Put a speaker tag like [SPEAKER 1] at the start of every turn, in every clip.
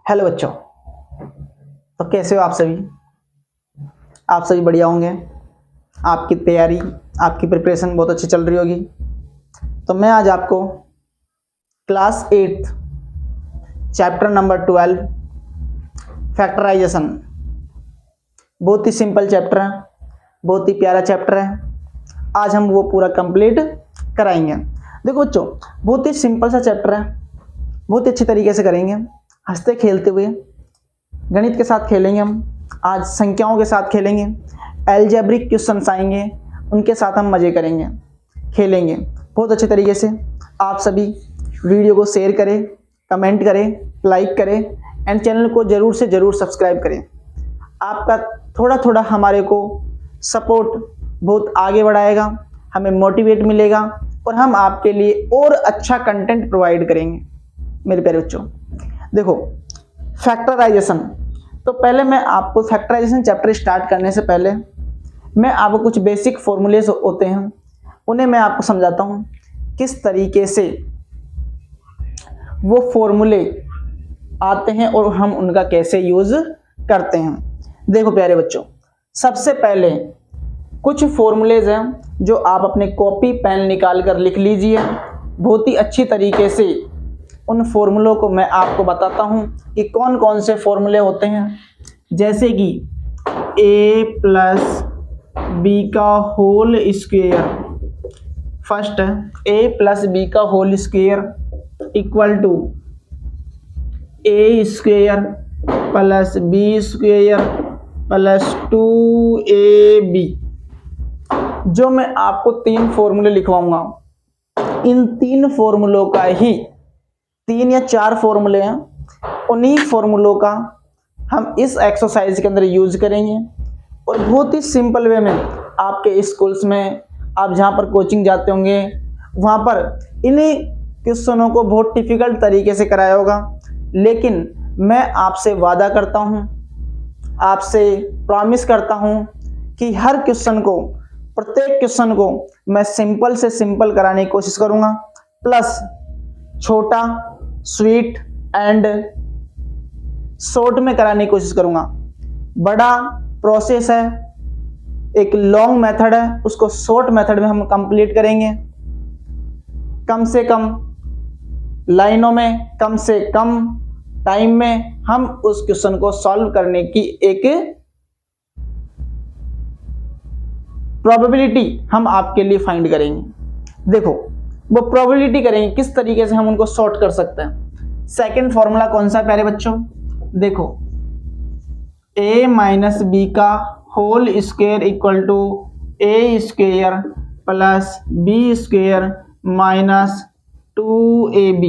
[SPEAKER 1] Hello बच्चों। तो कैसे हो आप सभी? आप सभी बढ़िया होंगे। आपकी तैयारी, आपकी प्रिपरेशन बहुत अच्छी चल रही होगी। तो मैं आज आपको क्लास 8 चैप्टर नंबर 12 फैक्टराइजेशन, बहुत ही सिंपल चैप्टर है, बहुत ही प्यारा चैप्टर है। आज हम वो पूरा कंप्लीट कराएंगे। देखो बच्चों, बहुत ही सिंपल सा चैप्टर है, बहुत ही अच्छी तरीके से करेंगे, हंसते खेलते हुए। गणित के साथ खेलेंगे हम, आज संख्याओं के साथ खेलेंगे, एल्जेब्रिक क्वेश्चंस आएंगे, उनके साथ हम मजे करेंगे, खेलेंगे बहुत अच्छे तरीके से। आप सभी वीडियो को शेयर करें, कमेंट करें, लाइक करें एंड चैनल को ज़रूर से ज़रूर सब्सक्राइब करें। आपका थोड़ा थोड़ा हमारे को सपोर्ट बहुत आगे बढ़ाएगा, हमें मोटिवेट मिलेगा और हम आपके लिए और अच्छा कंटेंट प्रोवाइड करेंगे। मेरे प्यारे बच्चों, देखो फैक्टराइजेशन। तो पहले मैं आपको फैक्टराइजेशन चैप्टर स्टार्ट करने से पहले मैं आपको कुछ बेसिक फॉर्मूलेज होते हैं उन्हें मैं आपको समझाता हूं, किस तरीके से वो फॉर्मूले आते हैं और हम उनका कैसे यूज करते हैं। देखो प्यारे बच्चों, सबसे पहले कुछ फॉर्मूलेज हैं जो आप अपने कॉपी पेन निकाल कर लिख लीजिए। बहुत ही अच्छी तरीके से उन फॉर्मूलों को मैं आपको बताता हूं कि कौन कौन से फॉर्मूले होते हैं। जैसे कि a प्लस बी का whole square, first a plus B का whole square equal to A square plus B square plus 2ab। जो मैं आपको तीन फॉर्मूले लिखवाऊंगा, इन तीन फॉर्मूलों का ही 3 या 4 फॉर्मूले हैं, उन्हीं फॉर्मूलों का हम इस एक्सरसाइज के अंदर यूज करेंगे और बहुत ही सिंपल वे में आपके स्कूल्स में, आप जहां पर कोचिंग जाते होंगे वहां पर इन्हीं क्वेश्चनों को बहुत डिफिकल्ट तरीके से कराया होगा। लेकिन मैं आपसे वादा करता हूं, आपसे प्रॉमिस करता हूं कि हर क्वेश्चन को, प्रत्येक क्वेश्चन को मैं सिंपल से सिंपल कराने की कोशिश करूंगा, प्लस छोटा, स्वीट एंड शॉर्ट में कराने की कोशिश करूंगा। बड़ा प्रोसेस है, एक लॉन्ग मेथड है, उसको शॉर्ट मेथड में हम कंप्लीट करेंगे। कम से कम लाइनों में, कम से कम टाइम में हम उस क्वेश्चन को सॉल्व करने की एक प्रोबेबिलिटी हम आपके लिए फाइंड करेंगे। देखो वो प्रोबेबिलिटी करेंगे किस तरीके से हम उनको सॉर्ट कर सकते हैं। सेकंड फॉर्मूला कौन सा प्यारे बच्चों? देखो a माइनस बी का whole square equal to A square plus B square minus 2ab।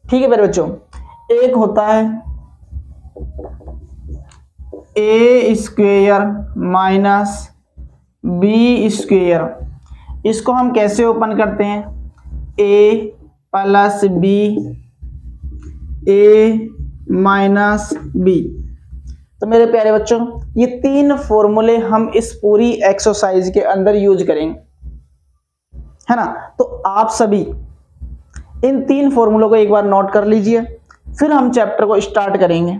[SPEAKER 1] ठीक है प्यारे बच्चों, एक होता है a square minus B square, इसको हम कैसे ओपन करते हैं? a plus b, a minus b. तो मेरे प्यारे बच्चों, ये तीन फॉर्मूले हम इस पूरी एक्सरसाइज के अंदर यूज करेंगे, है ना। तो आप सभी इन तीन फॉर्मूलों को एक बार नोट कर लीजिए, फिर हम चैप्टर को स्टार्ट करेंगे।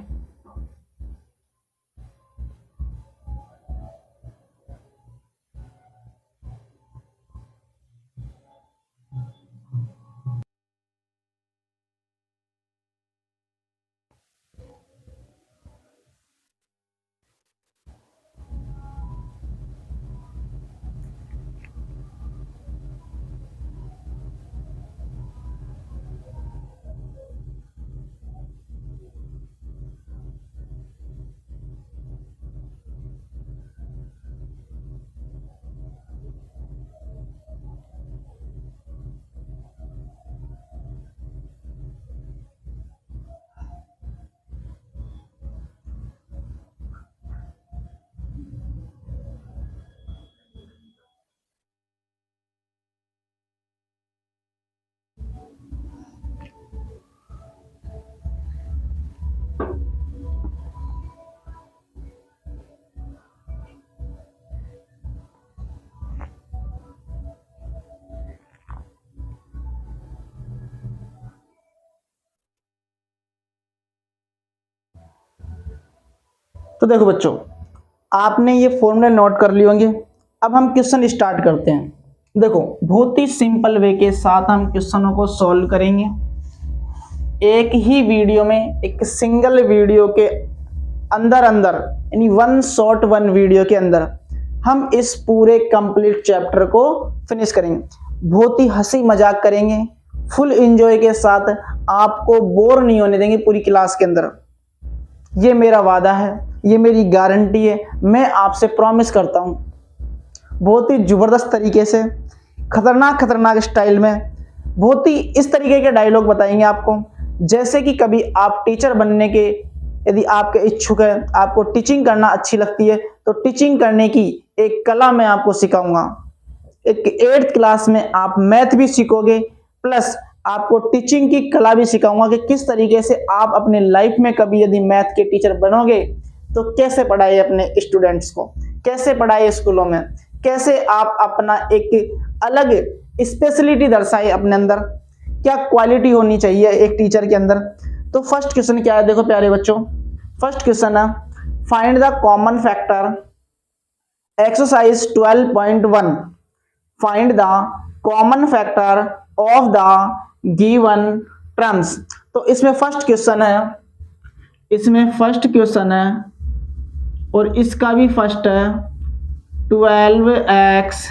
[SPEAKER 1] तो देखो बच्चों, आपने ये फॉर्मूले नोट कर लिए होंगे। अब हम क्वेश्चन स्टार्ट करते हैं। देखो, बहुत ही सिंपल वे के साथ हम क्वेश्चनों को सॉल्व करेंगे। एक ही वीडियो में, एक सिंगल वीडियो के अंदर यानी वन शॉट वन वीडियो के अंदर हम इस पूरे कंप्लीट चैप्टर को फिनिश करेंगे। बहुत ही हंसी मजाक करेंगे, फुल एंजॉय के साथ, आपको बोर नहीं होने देंगे पूरी क्लास के अंदर। ये मेरा वादा है, ये मेरी गारंटी है, मैं आपसे प्रॉमिस करता हूं। बहुत ही जबरदस्त तरीके से, खतरनाक स्टाइल में, बहुत ही इस तरीके के डायलॉग बताएंगे आपको, जैसे कि कभी आप टीचर बनने के यदि आपके इच्छुक है, आपको टीचिंग करना अच्छी लगती है, तो टीचिंग करने की एक कला मैं आपको सिखाऊंगा। एक 8th क्लास में आप मैथ भी सीखोगे, प्लस आपको टीचिंग की कला भी सिखाऊंगा कि किस तरीके से आप अपने लाइफ में कभी यदि मैथ के टीचर बनोगे तो कैसे पढ़ाए अपने स्टूडेंट्स को, कैसे पढ़ाए स्कूलों में, कैसे आप अपना एक अलग स्पेशलिटी दर्शाए अपने अंदर, क्या क्वालिटी होनी चाहिए एक टीचर के अंदर। तो फर्स्ट क्वेश्चन क्या है, देखो प्यारे बच्चों, फर्स्ट क्वेश्चन है find the common factor, exercise 12.1, find the common factor of the given terms. तो इसमें फर्स्ट क्वेश्चन है, और इसका भी फर्स्ट है 12x,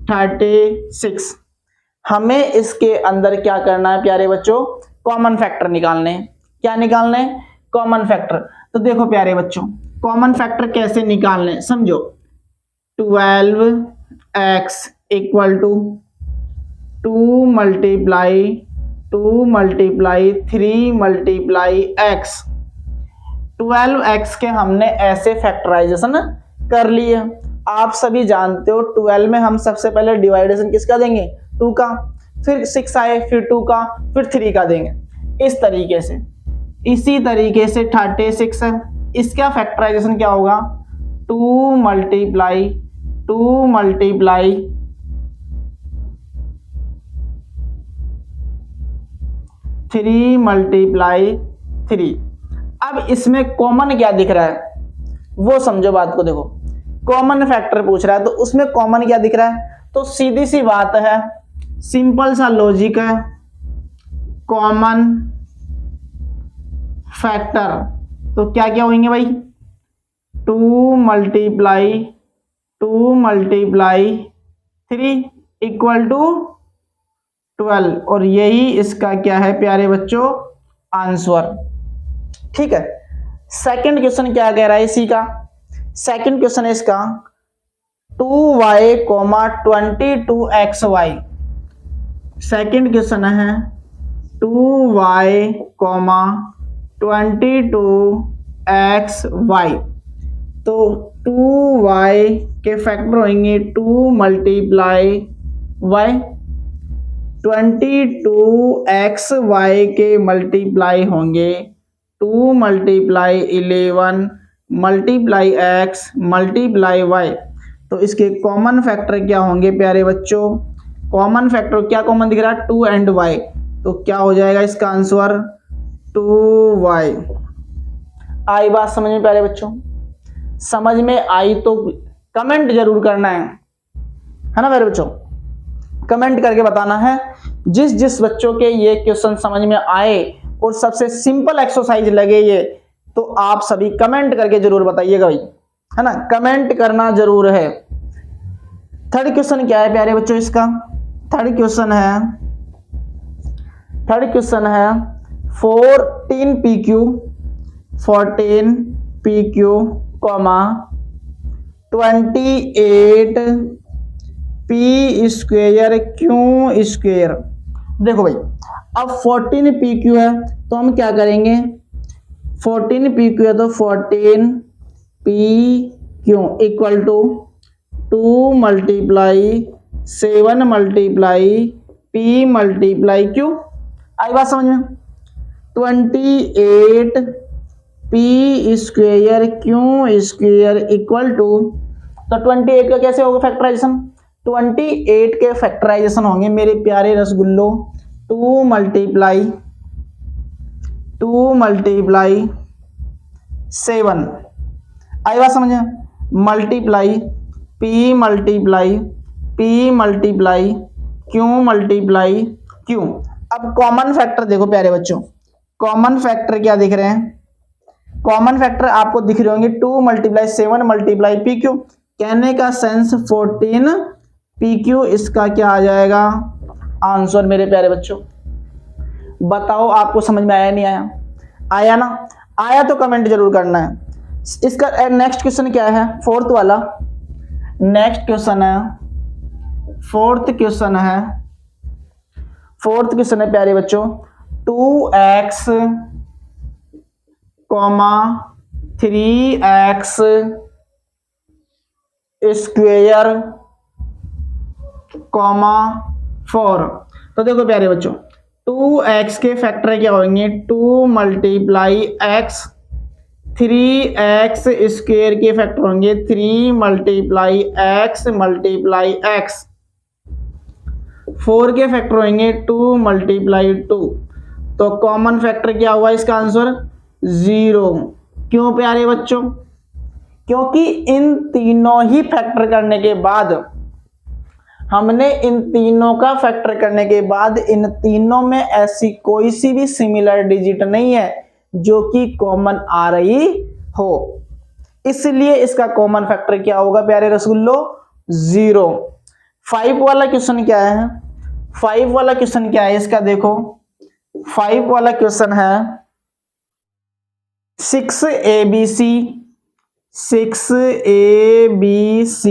[SPEAKER 1] 36। हमें इसके अंदर क्या करना है प्यारे बच्चों, कॉमन फैक्टर निकालने हैं। क्या निकालना है, कॉमन फैक्टर। तो देखो प्यारे बच्चों, कॉमन फैक्टर कैसे निकालने हैं समझो। 12x equal to 2 multiply 3 multiply x। 12x के हमने ऐसे फैक्टराइजेशन कर लिए। आप सभी जानते हो 12 में हम सबसे पहले डिवाइडेशन किसका देंगे, 2 का, फिर 6 आए, फिर 2 का, फिर 3 का देंगे। इस तरीके से, इसी तरीके से 36 है, इसका फैक्टराइजेशन क्या होगा, 2 मल्टीप्लाई 3 मल्टीप्लाई 3। अब इसमें कॉमन क्या दिख रहा है वो समझो बात को। देखो, कॉमन फैक्टर पूछ रहा है तो उसमें कॉमन क्या दिख रहा है, तो सीधी सी बात है, सिंपल सा लॉजिक है, कॉमन फैक्टर तो क्या क्या होंगे भाई, 2 मल्टीप्लाई 3 इक्वल टू 12, और यही इसका क्या है प्यारे बच्चों, आंसर। ठीक है। सेकंड क्वेश्चन क्या कह रहा है इसी का, सेकंड क्वेश्चन है इसका 2y, 22xy। सेकंड क्वेश्चन है 2y, 22xy। तो 2y के फैक्टर होंगे 2 मल्टीप्लाई y, 22xy के मल्टीप्लाई होंगे 2 multiply 11 multiply x multiply y। तो इसके कॉमन फैक्टर क्या होंगे प्यारे बच्चों, कॉमन फैक्टर क्या कॉमन दिख रहा है, 2 and y, तो क्या हो जाएगा इसका आंसर 2y। आई बात समझ में प्यारे बच्चों, समझ में आई तो कमेंट जरूर करना है ना प्यारे बच्चों, कमेंट करके बताना है। जिस बच्चों के ये क्वेश्चन समझ में आए और सबसे सिंपल एक्सरसाइज लगे ये, तो आप सभी कमेंट करके जरूर बताइएगा भाई, है ना, कमेंट करना जरूर है। थर्ड क्वेश्चन क्या है प्यारे बच्चों इसका, थर्ड क्वेश्चन है 14PQ, 28P square Q square. देखो भाई, अब 14PQ है तो हम क्या करेंगे, 14PQ है तो 14PQ equal to 2 multiply 7 multiply P multiply Q। आई बात समझ में, 28P square Q square equal to, तो 28 का कैसे होगा फैक्टराइजेशन, 28 के फैक्टराइजेशन होंगे मेरे प्यारे रसगुल्लो 2 मल्टीप्लाई 7, आई बात समझ में, multiply P multiply P multiply Q multiply Q. अब कॉमन फैक्टर देखो प्यारे बच्चों, कॉमन फैक्टर क्या दिख रहे हैं, कॉमन फैक्टर आपको दिख रहे होंगे 2 मल्टीप्लाई 7 मल्टीप्लाई पी क्यू, कहने का सेंस 14 पी क्यू इसका क्या आ जाएगा आंसर मेरे प्यारे बच्चों। बताओ आपको समझ में आया नहीं आया, आया ना, आया तो कमेंट जरूर करना है। इसका नेक्स्ट क्वेश्चन क्या है, फोर्थ वाला, नेक्स्ट क्वेश्चन है फोर्थ क्वेश्चन है, फोर्थ क्वेश्चन है प्यारे बच्चों 2x, 3x स्क्वेयर, 4। तो देखो प्यारे बच्चों 2x के फैक्टर क्या होंगे 2 मल्टीप्लाई x, 3x स्क्वेयर के फैक्टर होंगे 3 मल्टीप्लाई x मल्टीप्लाई x, 4 के फैक्टर होंगे 2 मल्टीप्लाई 2। तो कॉमन फैक्टर क्या हुआ इसका आंसर 0। क्यों प्यारे बच्चों, क्योंकि इन तीनों ही फैक्टर करने के बाद, हमने इन तीनों का फैक्टर करने के बाद इन तीनों में ऐसी कोई सी भी सिमिलर डिजिट नहीं है जो कि कॉमन आ रही हो, इसलिए इसका कॉमन फैक्टर क्या होगा प्यारे रसगुल्लो 0। 5 वाला क्वेश्चन क्या है, 5 वाला क्वेश्चन क्या है इसका देखो, 5 वाला क्वेश्चन है 6abc, 6abc,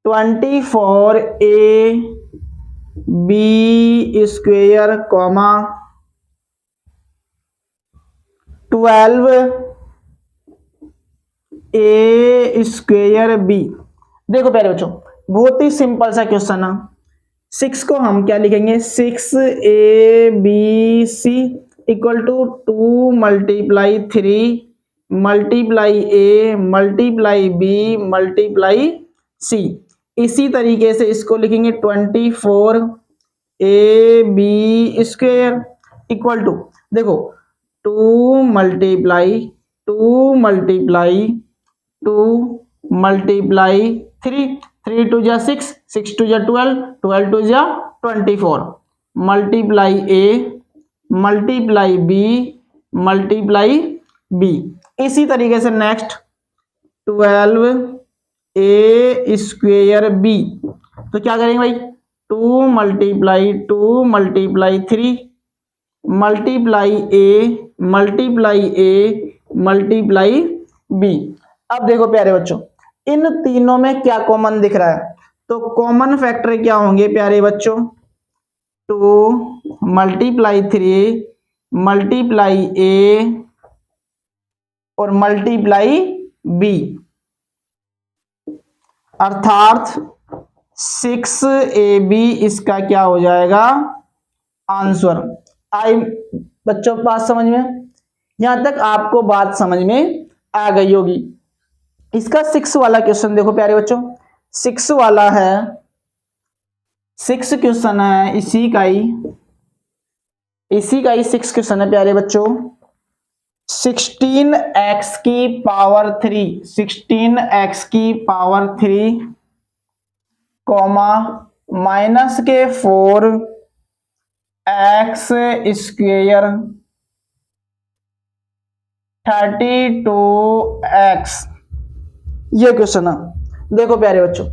[SPEAKER 1] 24ab square, 12a square B. देखो प्यारे बच्चों बहुत ही सिंपल सा क्वेश्चन है, 6 को हम क्या लिखेंगे 6abc equal to 2 multiply 3 multiply a multiply b multiply c। इसी तरीके से इसको लिखेंगे 24ab स्क्वेयर इक्वल टू, देखो 2 मल्टीप्लाई 2 मल्टीप्लाई 2 मल्टीप्लाई 3, 3 2 जा 6, 6 2 जा 12, 12 2 जा 24 multiply a multiply b multiply b। इसी तरीके से नेक्स्ट 12a स्क्वेयर b, तो क्या करेंगे भाई 2 multiply 2 multiply 3 multiply a multiply b। अब देखो प्यारे बच्चों इन तीनों में क्या कॉमन दिख रहा है, तो कॉमन फैक्टर क्या होंगे प्यारे बच्चों 2 मल्टीप्लाई 3 मल्टीप्लाई a और मल्टीप्लाई b, अर्थात 6ab इसका क्या हो जाएगा आंसर। आई बच्चों बात समझ में, यहां तक आपको बात समझ में आ गई होगी। इसका 6 वाला क्वेश्चन देखो प्यारे बच्चों, 6 वाला है 6 क्वेश्चन है इसी का ही 6 क्वेश्चन है प्यारे बच्चों 16x की पावर 3, 16x की पावर 3 कॉमा माइनस के 4x स्क्वेयर 32x, ये क्वेश्चन है। देखो प्यारे बच्चों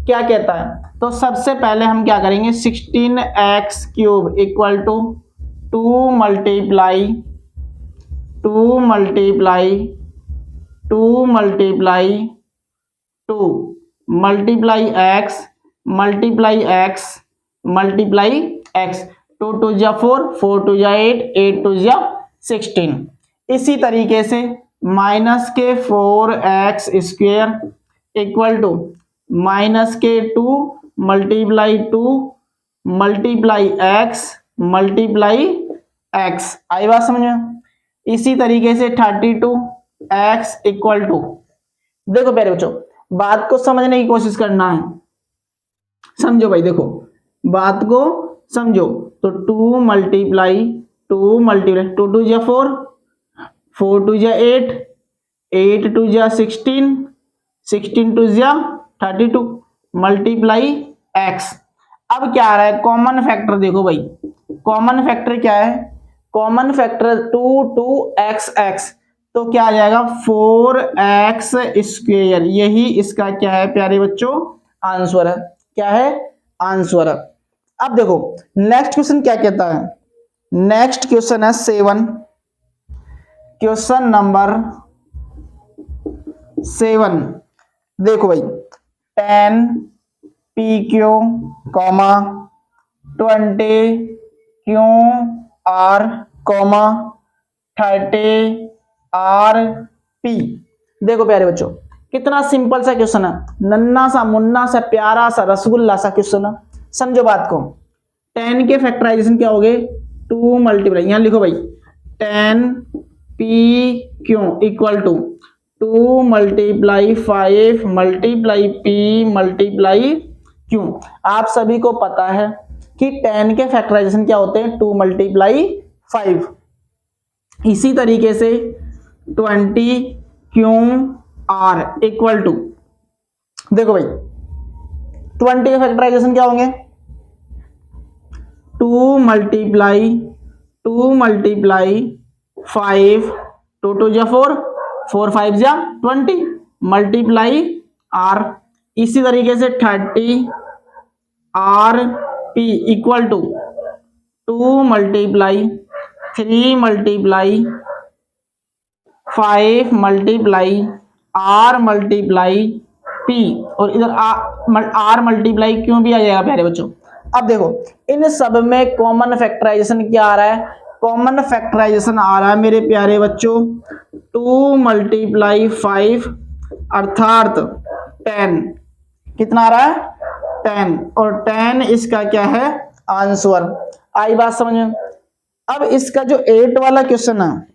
[SPEAKER 1] क्या कहता है, तो सबसे पहले हम क्या करेंगे 16x cube equal to 2 multiply 2 multiply 2 multiply 2 multiply x multiply x multiply x, 2 2 जा 4, 4 2 जा 8, 8 2 जा 16। इसी तरीके से माइनस के 4x square equal to minus के 2 multiply 2 multiply x multiply x। आई बात समझ में। इसी तरीके से 32x इक्वल टू, देखो प्यारे बच्चों बात को समझने की कोशिश करना है, समझो भाई, देखो बात को समझो। तो 2 मल्टीप्लाई 2 2 जा 4 4 2 जा 8, 8 2 जा 16, 16 2 जा 32 मल्टीप्लाई x। अब क्या आ रहा है कॉमन फैक्टर, देखो भाई कॉमन फैक्टर क्या है, कॉमन फैक्टर 2 2 x x, तो क्या आ जाएगा 4x स्क्वेयर। यही इसका क्या है प्यारे बच्चों आंसर है, क्या है आंसर। अब देखो नेक्स्ट क्वेश्चन क्या कहता है, नेक्स्ट क्वेश्चन है 7, क्वेश्चन नंबर 7। देखो भाई 10 PQ, 20 QR, 30 RP। देखो प्यारे बच्चों कितना सिंपल सा क्वेश्चन है, नन्ना सा मुन्ना सा प्यारा सा रसगुल्ला सा क्वेश्चन है। समझो बात को, 10 के फैक्टराइजेशन क्या हो गए 2 मल्टीप्लाई, यहां लिखो भाई 10 PQ equal to 2 multiply 5 multiply P multiply Q। आप सभी को पता है कि 10 के फैक्टराइजेशन क्या होते हैं 2 मल्टीप्लाई 5। इसी तरीके से 20 QR इक्वल टू, देखो भाई 20 के फैक्टराइजेशन क्या होंगे 2 मल्टीप्लाई 5, 2 2 जा 4, 4 5 जा 20 मल्टीप्लाई R। इसी तरीके से 30 RP equal to 2 multiply 3 multiply 5 multiply R multiply P, और इधर R मल्टीप्लाई क्यों भी आ जाएगा प्यारे बच्चों। अब देखो इन सब में कॉमन फैक्टराइजेशन क्या आ रहा है, कॉमन फैक्टराइजेशन आ रहा है मेरे प्यारे बच्चों 2 मल्टीप्लाई 5 अर्थात 10, कितना आ रहा है 10, और 10 इसका क्या है आंसर। आई बात समझ में। अब इसका जो 8 वाला क्वेश्चन है,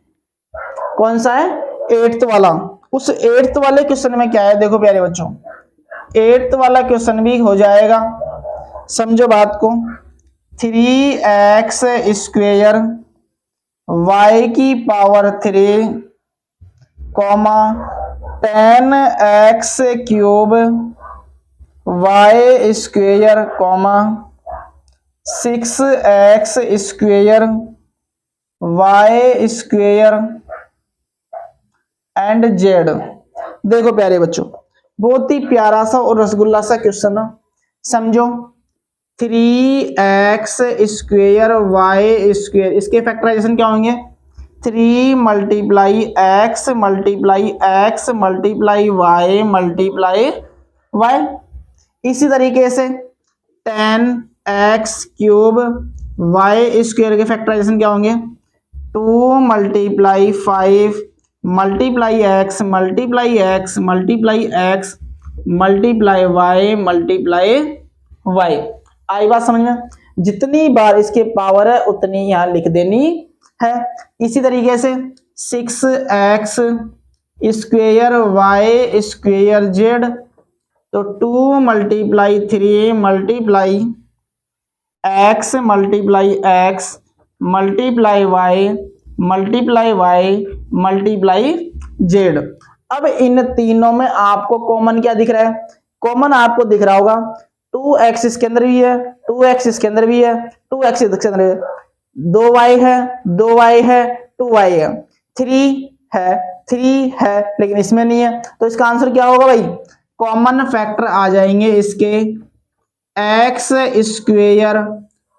[SPEAKER 1] कौन सा है 8th वाला, उस 8th वाले क्वेश्चन में क्या है देखो प्यारे बच्चों, 8th वाला क्वेश्चन भी हो जाएगा। समझो बात को, 3x स्क्वेयर y की power 3 10x cube y square 6x square y square and z। देखो प्यारे बच्चों बहुत ही प्यारा सा और रसगुल्ला सा क्वेश्चन है। समझो 3x स्क्वेयर y स्क्वेयर, इसके फैक्टराइजेशन क्या होंगे 3 multiply x multiply x multiply y multiply y। इसी तरीके से 10x क्यूब y स्क्वेयर के फैक्टराइजेशन क्या होंगे 2 multiply 5 multiply x multiply x multiply x multiply y multiply y। आई बात समझ में। जितनी बार इसके पावर है उतनी यहां लिख देनी है। इसी तरीके से 6x square y square z, तो 2 multiply 3 multiply x multiply x multiply y multiply y multiply z। अब इन तीनों में आपको कॉमन क्या दिख रहा है, कॉमन आपको दिख रहा होगा 2x इसके अंदर भी है, 2x इसके अंदर भी है, 2x इसके अंदर है, 2y है, 2y है, 2y है, 3 है लेकिन इसमें नहीं है, तो इसका आंसर क्या होगा भाई, कॉमन फैक्टर आ जाएंगे इसके x स्क्वेयर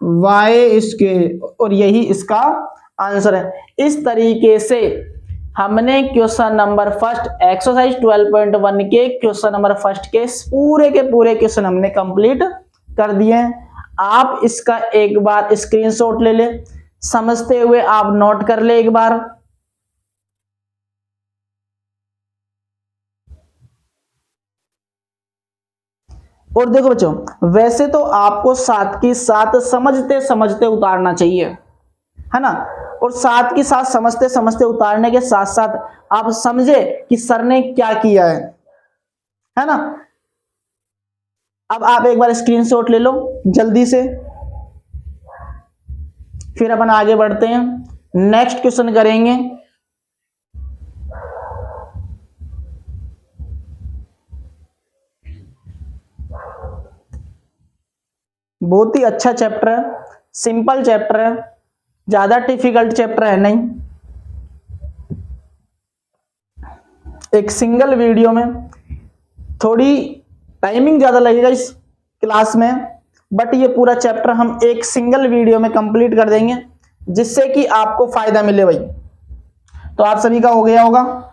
[SPEAKER 1] y स्क्वेयर, और यही इसका आंसर है। इस तरीके से हमने क्वेश्चन नंबर फर्स्ट एक्सरसाइज 12.1 के क्वेश्चन नंबर फर्स्ट के पूरे क्वेश्चन हमने कंप्लीट कर दिए हैं। आप इसका एक बार स्क्रीनशॉट ले ले, समझते हुए आप नोट कर ले एक बार। और देखो बच्चों वैसे तो आपको साथ की साथ समझते समझते उतारना चाहिए, है ना, और साथ की साथ समझते समझते उतारने के साथ साथ आप समझे कि सर ने क्या किया है ना। अब आप एक बार स्क्रीनशॉट ले लो जल्दी से, फिर अपन आगे बढ़ते हैं, नेक्स्ट क्वेश्चन करेंगे। बहुत ही अच्छा चैप्टर है, सिंपल चैप्टर है, ज्यादा डिफिकल्ट चैप्टर है नहीं। एक सिंगल वीडियो में थोड़ी टाइमिंग ज्यादा लगेगा इस क्लास में, बट ये पूरा चैप्टर हम एक सिंगल वीडियो में कंप्लीट कर देंगे, जिससे कि आपको फायदा मिले भाई। तो आप सभी का हो गया होगा।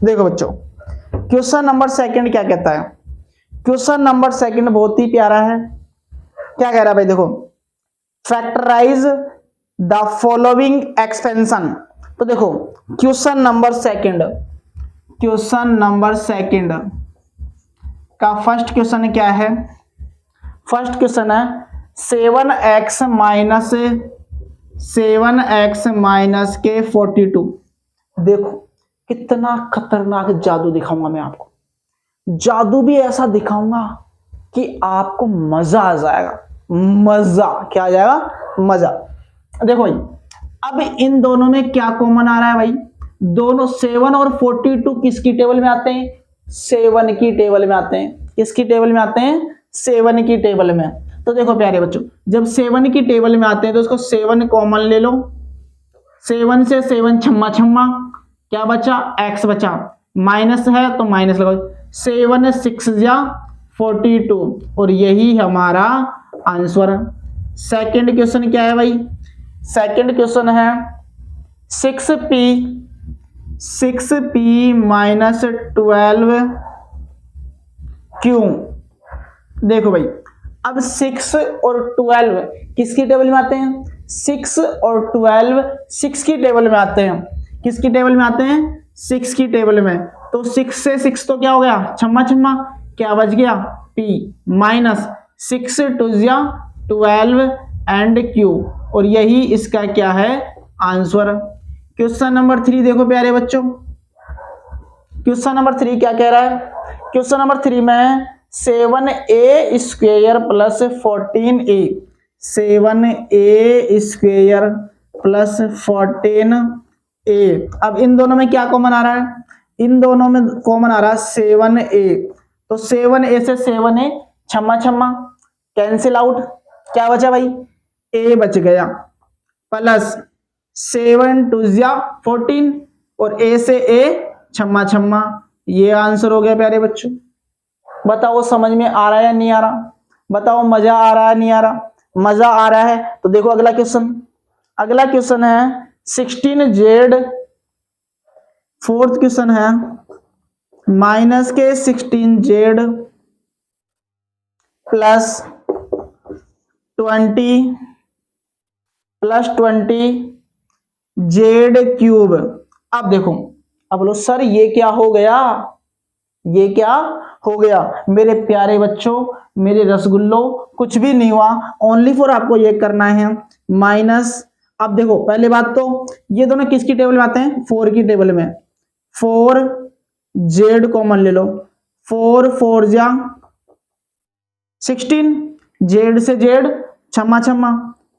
[SPEAKER 1] देखो बच्चों, क्वेश्चन नंबर सेकंड क्या कहता है? क्वेश्चन नंबर सेकंड बहुत ही प्यारा है। क्या कह रहा है भाई? देखो, फैक्टराइज द फॉलोइंग एक्सपेंशन। तो देखो क्वेश्चन नंबर सेकंड का फर्स्ट क्वेश्चन क्या है? फर्स्ट क्वेश्चन है 7x माइनस के 42। देखो कितना खतरनाक जादू दिखाऊंगा मैं आपको, जादू भी ऐसा दिखाऊंगा कि आपको मजा आ जाएगा। मजा क्या आ जाएगा? मजा। देखो भाई, अब इन दोनों में क्या कॉमन आ रहा है भाई? दोनों 7 और 42 किसकी टेबल में आते हैं? 7 की टेबल में आते हैं। किसकी टेबल में आते हैं? 7 की टेबल में। तो देखो प्यारे बच्चों, जब 7 की टेबल में आते हैं तो उसको 7 कॉमन ले लो। 7 से 7 छम्मा छम्मा, क्या बचा? x बचा। माइनस है तो माइनस लगाओ। 7 6 या 42, और यही हमारा आंसर। सेकंड क्वेश्चन क्या है भाई? सेकंड क्वेश्चन है 6p माइनस 12 क्यों? देखो भाई, अब 6 और 12 किसकी टेबल में आते हैं? 6 और 12 6 की टेबल में आते हैं। किसकी टेबल में आते हैं? 6 की टेबल में। तो 6 से 6 तो क्या हो गया? छम्मा छम्मा, क्या बच गया? p माइनस 6 2 या 12 एंड q, और यही इसका क्या है? आंसर। क्वेश्चन नंबर 3 देखो प्यारे बच्चों, क्वेश्चन नंबर 3 क्या कह रहा है? क्वेश्चन नंबर 3 में 7a square plus 14a, 7a square plus 14a। अब इन दोनों में क्या कॉमन आ रहा है? इन दोनों में कॉमन आ रहा है 7a। तो 7a से 7a छम्मा छम्मा, कैंसिल आउट, क्या बचा भाई? a बच गया। प्लस 7 2 या 14, और a से a छम्मा छम्मा, ये आंसर हो गया प्यारे बच्चों। बताओ समझ में आ रहा है या नहीं आ रहा? बताओ मजा आ रहा है नहीं आ रहा? मजा आ रहा है तो देखो अगला क्वेश्चन। अगला क्वेश्चन है 16z, फोर्थ क्वेश्चन है माइनस के 16z प्लस 20 जेड क्यूब। अब देखो, अब बोलो सर ये क्या हो गया? ये क्या हो गया? मेरे प्यारे बच्चों, मेरे रसगुल्लो, कुछ भी नहीं हुआ। ओनली फॉर आपको ये करना है माइनस। अब देखो पहले बात तो ये दोनों किसकी टेबल में आते हैं? 4 की टेबल में। 4 जेड कॉमन ले लो। 4 4 जा 16, जेड से जेड छम्मा छम्मा,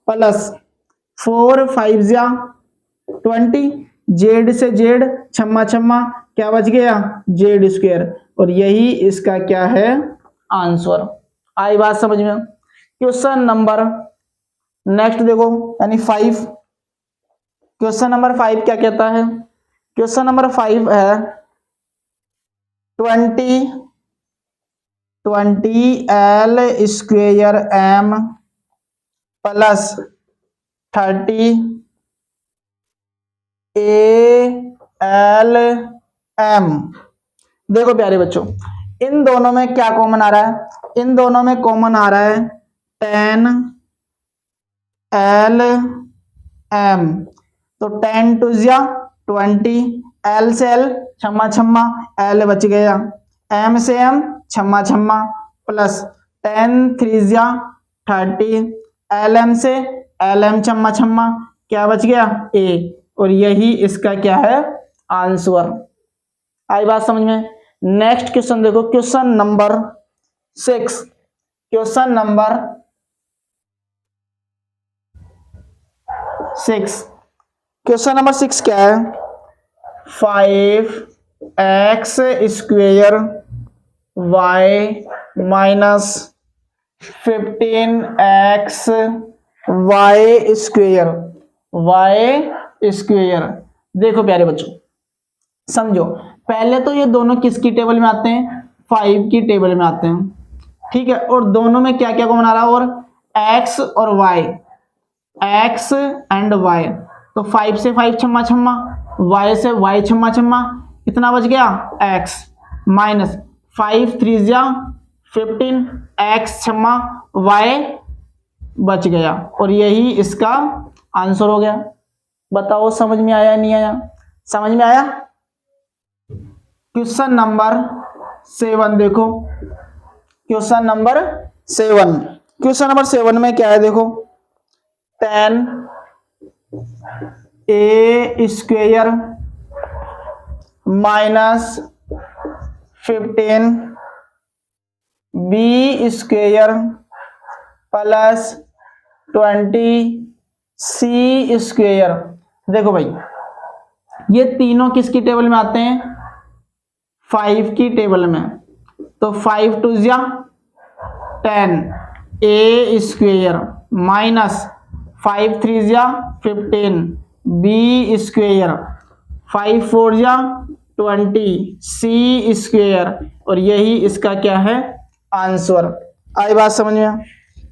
[SPEAKER 1] प्लस 4 5 जा 20, जेड से जेड छम्मा छम्मा, क्या बच गया? जेड स्क्वायर, और यही इसका क्या है? आंसर। आई बात समझ में? क्वेश्चन नंबर नेक्स्ट देखो, यानी 5। क्वेश्चन नंबर 5 क्या कहता है? क्वेश्चन नंबर 5 है 20l square m plus 30al m। देखो प्यारे बच्चों, इन दोनों में क्या कॉमन आ रहा है? इन दोनों में कॉमन आ रहा है 10l m। तो 10 2 या 20, l से l छम्मा छम्मा, l बच गया। m से m छम्मा छम्मा, प्लस 10 3 या 30, lm से एल एम छम्मा छम्मा, क्या बच गया ए, और यही इसका क्या है आंसर। आई बात समझ में। नेक्स्ट क्वेश्चन देखो, question number 6। Question number 6, question number 6 क्या है, 5x square y minus 15x y square, y square. देखो प्यारे बच्चों, समझो, पहले तो ये दोनों किसकी टेबल में आते हैं, 5 की टेबल में आते हैं, ठीक है। और दोनों में क्या क्या कॉमन आ रहा है, और x और y, x एंड y, तो 5 से 5 छम्मा छम्मा, y से y छम्मा छम्मा, कितना बच गया x, माइनस 5 3 जा 15, x छम्मा y बच गया, और यही इसका आंसर हो गया। बताओ समझ में आया नहीं आया, समझ में आया। क्वेश्चन नंबर 7 देखो, क्वेश्चन नंबर 7, क्वेश्चन नंबर 7 में क्या है देखो, 10 A square minus 15 B square plus 20 C square. देखो भाई, ये तीनों किसकी टेबल में आते हैं, 5 की टेबल में, तो 5 2 जा 10 ए स्क्वेयर माइनस 5 3 जा 15 बी स्क्वेयर, 5 4 जा 20 सी स्क्वेयर, और यही इसका क्या है आंसर। आई बात समझ में।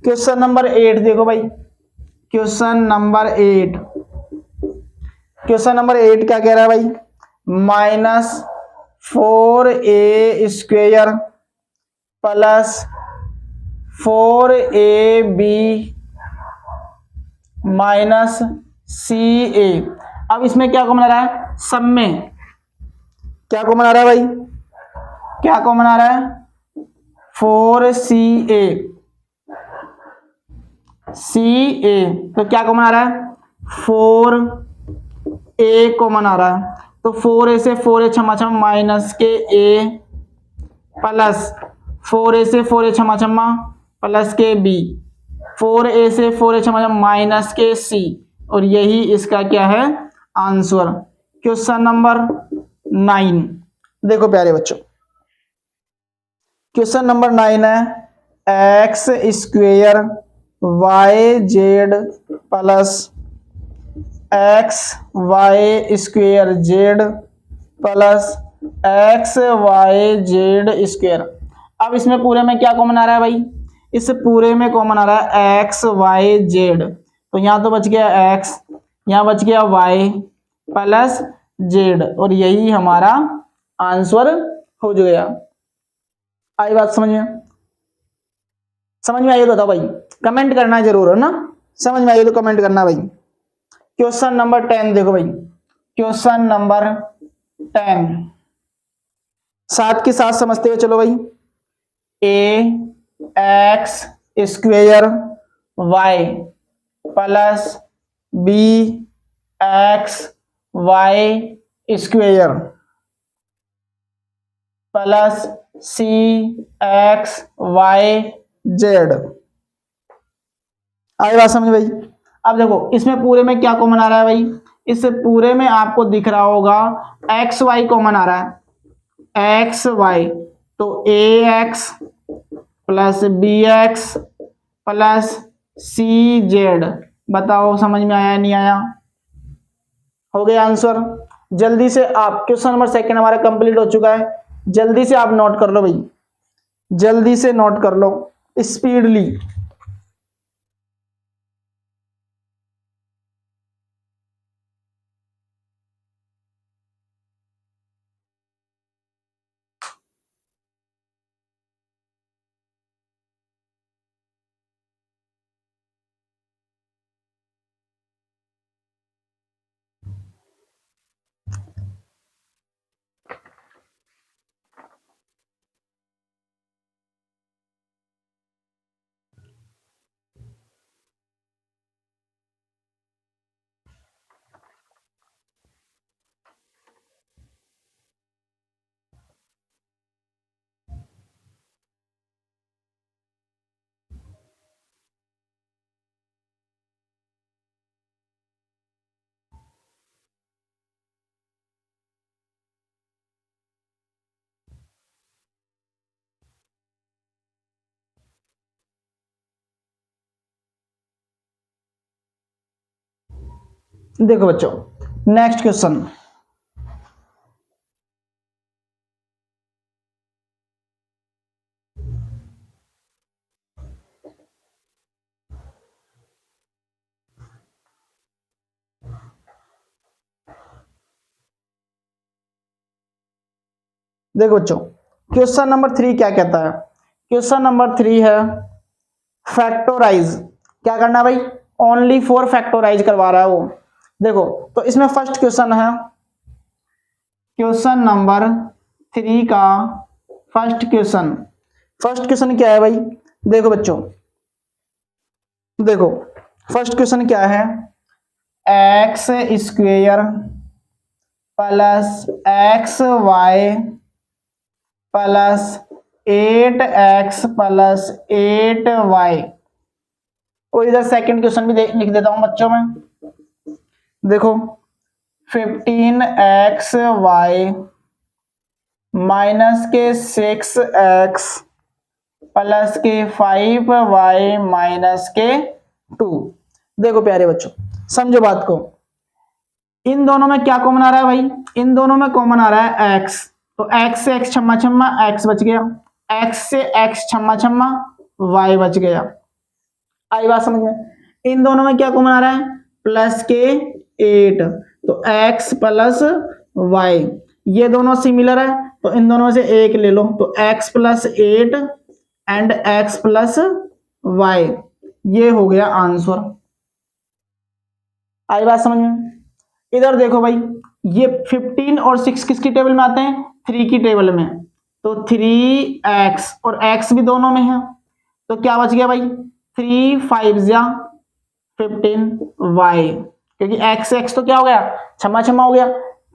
[SPEAKER 1] क्वेश्चन नंबर 8 देखो भाई, क्वेश्चन नंबर 8, क्वेश्चन नंबर 8 क्या कह रहा है भाई, minus 4a square plus 4ab minus ca। अब इसमें क्या कॉमन आ रहा है, सब में क्या कॉमन आ रहा है भाई, क्या कॉमन आ रहा है, 4ca, तो क्या कॉमन आ रहा है, 4a कॉमन आ रहा है, तो 4a से 4a छमा छमा माइनस के a प्लस 4a से 4a छमा छमा प्लस के b, 4a से 4a छमा छमा माइनस के c, और यही इसका क्या है आंसर। क्वेश्चन नंबर 9 देखो प्यारे बच्चों, क्वेश्चन नंबर 9 है x square y z plus x Y square z plus x Y z square. अब इसमें पूरे में क्या कॉमन आ रहा है भाई, इस पूरे में कॉमन आ रहा है एक्स वाई जेड, तो यहां तो बच गया एक्स, यहां बच गया वाई प्लस जेड, और यही हमारा आंसर हो गया। आई बात समझ में, समझ में आई तो बताओ भाई, कमेंट करना जरूर है ना, समझ में आई तो कमेंट करना भाई। क्वेश्चन नंबर 10 देखो भाई, क्वेश्चन नंबर 10 साथ के साथ समझते हुए चलो भाई, A X square Y plus B X Y square plus C X Y Z. आई बात समझ भाई। अब देखो इसमें पूरे में क्या कॉमन आ रहा है भाई, इस पूरे में आपको दिख रहा होगा एक्स वाई कॉमन आ रहा है, एक्स वाई, तो A X plus B X plus C Z. बताओ समझ में आया नहीं आया, हो गया आंसर। जल्दी से आप, क्वेश्चन नंबर 2 हमारा कंप्लीट हो चुका है, जल्दी से आप नोट कर लो भाई, जल्दी से नोट कर लो स्पीडली। देखो बच्चों, नेक्स्ट क्वेश्चन, देखो बच्चों क्वेश्चन नंबर 3 क्या कहता है। क्वेश्चन नंबर 3 है फैक्टोराइज। क्या करना है भाई, ओनली फॉर फैक्टोराइज करवा रहा है वो। देखो तो इसमें फर्स्ट क्वेश्चन है, क्वेश्चन नंबर 3 का फर्स्ट क्वेश्चन क्या है भाई। देखो बच्चों, देखो फर्स्ट क्वेश्चन क्या है, x square plus x y plus 8x plus 8y। और इधर सेकंड क्वेश्चन भी लिख देता हूं बच्चों में। देखो 15xy माइनस के 6x प्लस के 5y माइनस के 2। देखो प्यारे बच्चों समझो बात को, इन दोनों में क्या कॉमन आ रहा है भाई, इन दोनों में कॉमन आ रहा है x, तो x से x छम्मा छम्मा x बच गया, x से x छम्मा छम्मा y बच गया। आई बात समझ में। इन दोनों में क्या कॉमन आ रहा है, प्लस के 8, तो x प्लस y, ये दोनों सिमिलर है तो इन दोनों में से एक ले लो, तो x plus 8 and x plus y, ये हो गया आंसर। आई बात समझ में। इधर देखो भाई, ये 15 और 6 किसकी टेबल में आते हैं, 3 की टेबल में, तो 3x और x भी दोनों में है, तो क्या बच गया भाई 3 5 या 15y, क्योंकि x से x तो क्या हो गया, छम्मा छम्मा हो गया,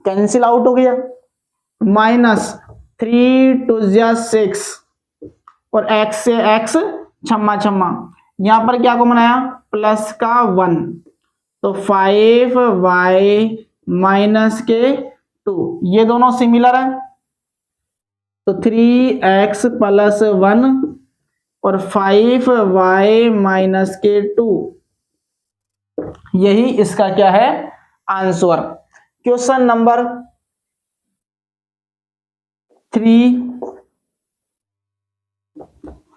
[SPEAKER 1] कैंसिल आउट हो गया, माइनस 3 2 या 6 और x से x छम्मा छम्मा, यहां पर क्या कॉमन आया, प्लस का 1, तो 5y माइनस के 2, ये दोनों सिमिलर है, तो 3x प्लस 1 और 5y माइनस के 2, यही इसका क्या है आंसर। क्वेश्चन नंबर 3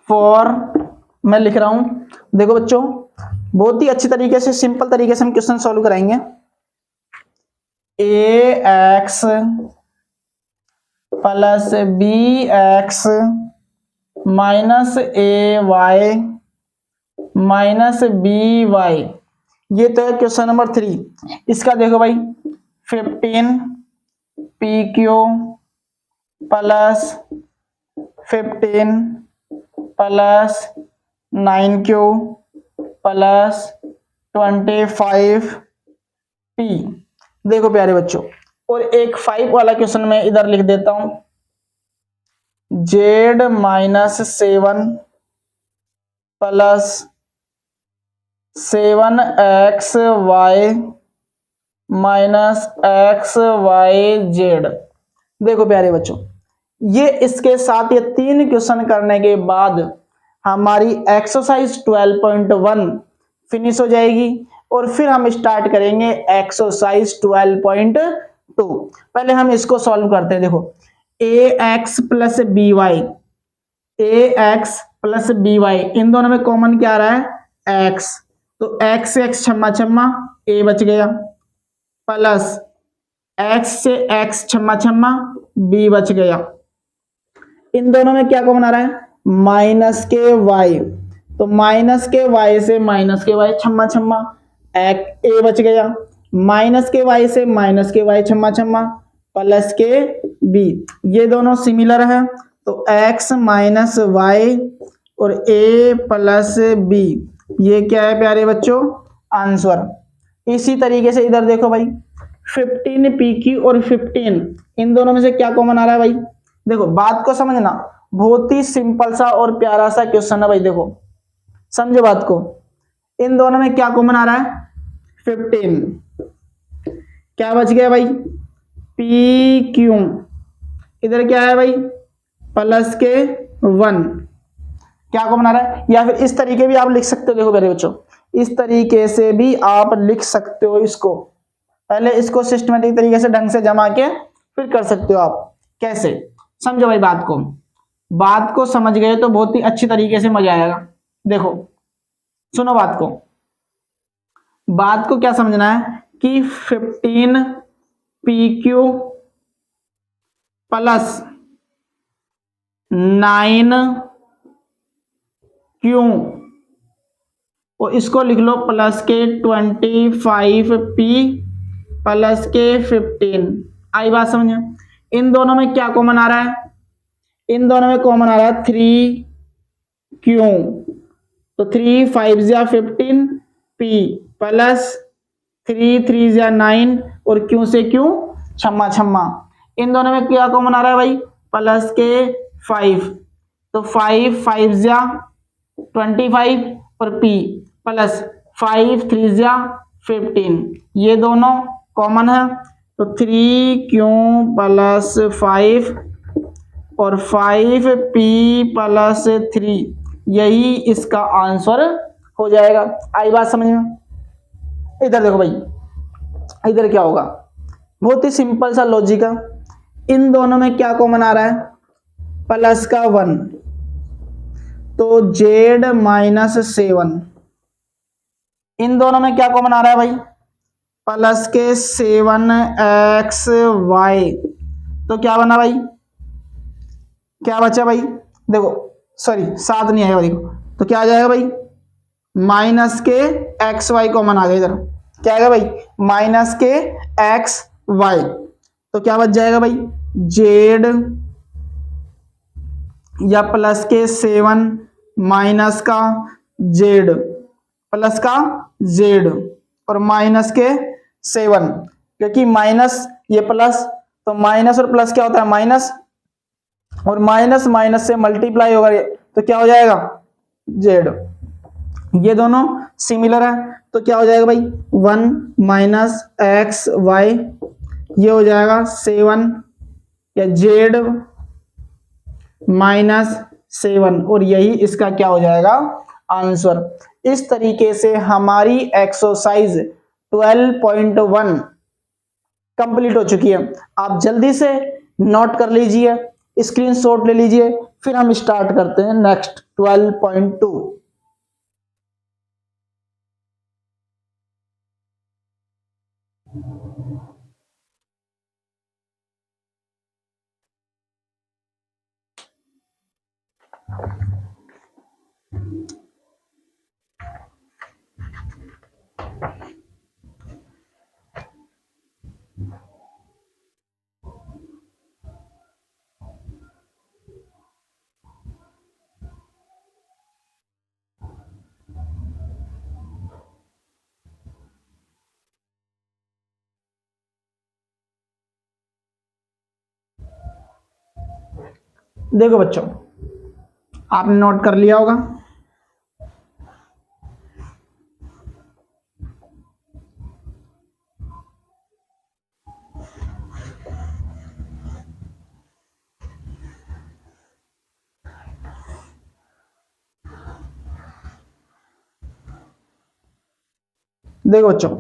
[SPEAKER 1] 4 मैं लिख रहा हूं। देखो बच्चों बहुत ही अच्छी तरीके से, सिंपल तरीके से हम क्वेश्चन सॉल्व कराएंगे। ax plus bx minus ay minus by, ये तो है क्वेश्चन नंबर 3। इसका देखो भाई 15 pq plus 15 plus 9q plus 25 p। देखो प्यारे बच्चों, और एक 5 वाला क्वेश्चन में इधर लिख देता हूं, z minus 7 plus 7xy minus xyz। देखो प्यारे बच्चों, ये इसके साथ ये 3 क्वेश्चन करने के बाद हमारी एक्सरसाइज 12.1 फिनिश हो जाएगी और फिर हम स्टार्ट करेंगे एक्सरसाइज 12.2। पहले हम इसको सॉल्व करते हैं। देखो ax plus B Y, ax plus B Y, इन दोनों में कॉमन क्या आ रहा है x, तो x से x छम्मा छम्मा a बच गया, प्लस x से x छम्मा छम्मा b बच गया। इन दोनों में क्या कॉमन आ रहा है, माइनस के y, तो माइनस के y से माइनस के y छम्मा छम्मा a बच गया, माइनस के y से माइनस के y छम्मा छम्मा प्लस के b, ये दोनों सिमिलर है, तो x माइनस y और a प्लस b, ये क्या है प्यारे बच्चों आंसर। इसी तरीके से इधर देखो भाई 15 pq और 15, इन दोनों में से क्या कॉमन आ रहा है भाई। देखो बात को समझना, बहुत ही सिंपल सा और प्यारा सा क्वेश्चन है भाई। देखो समझो बात को, इन दोनों में क्या कॉमन आ रहा है 15, क्या बच गया भाई pq, इधर क्या है भाई प्लस के 1, क्या कॉमन आ रहा है, या फिर इस तरीके भी आप लिख सकते हो। देखो मेरे बच्चों इस तरीके से भी आप लिख सकते हो इसको, पहले इसको सिस्टमेटिक तरीके से ढंग से जमा के फिर कर सकते हो आप। कैसे, समझो भाई बात को समझ गए तो बहुत ही अच्छी तरीके से मजा आएगा। देखो सुनो बात को क्या समझना है कि 15 PQ प्लस 9 Q और इसको लिख लो प्लस के 25 P प्लस के 15। आई बात समझ में? इन दोनों में क्या कॉमन आ रहा है? इन दोनों में कॉमन आ रहा है 3Q, तो 3 5 या 15 P प्लस 3 3 या 9 और Q से Q छम्मा। इन दोनों में क्या कॉमन आ रहा है भाई? प्लस के 5, तो 5 5 या 25 और P प्लस 5 3 या 15, ये दोनों कॉमन है। तो 3Q प्लस 5 और 5P प्लस 3, यही इसका आंसर हो जाएगा। आई बात समझ में? इधर देखो भाई, इधर क्या होगा, बहुत ही सिंपल सा लॉजिक है। इन दोनों में क्या कॉमन आ रहा है? प्लस का 1, तो Z माइनस 7। इन दोनों में क्या कॉमन आ रहा है भाई? प्लस के 7XY, तो क्या बना भाई? क्या बचा भाई? देखो सॉरी 7 नहीं आएगा, देखो तो क्या आ जाएगा भाई? माइनस के XY कॉमन आ गया इधर, क्या आएगा भाई? माइनस के XY, तो क्या बच जाएगा भाई? Z या प्लस के 7 माइनस का Z प्लस का Z और माइनस के 7, क्योंकि माइनस ये प्लस, तो माइनस और प्लस क्या होता है? माइनस, और माइनस माइनस से मल्टीप्लाई होगा तो क्या हो जाएगा? Z। ये दोनों सिमिलर है तो क्या हो जाएगा भाई? 1 माइनस XY, ये हो जाएगा 7 या Z माइनस 7, और यही इसका क्या हो जाएगा? आंसर। इस तरीके से हमारी एक्सरसाइज 12.1 कंप्लीट हो चुकी है। आप जल्दी से नोट कर लीजिए, स्क्रीनशॉट ले लीजिए, फिर हम स्टार्ट करते हैं नेक्स्ट 12.2। देखो बच्चों, आपने नोट कर लिया होगा। देखो बच्चों,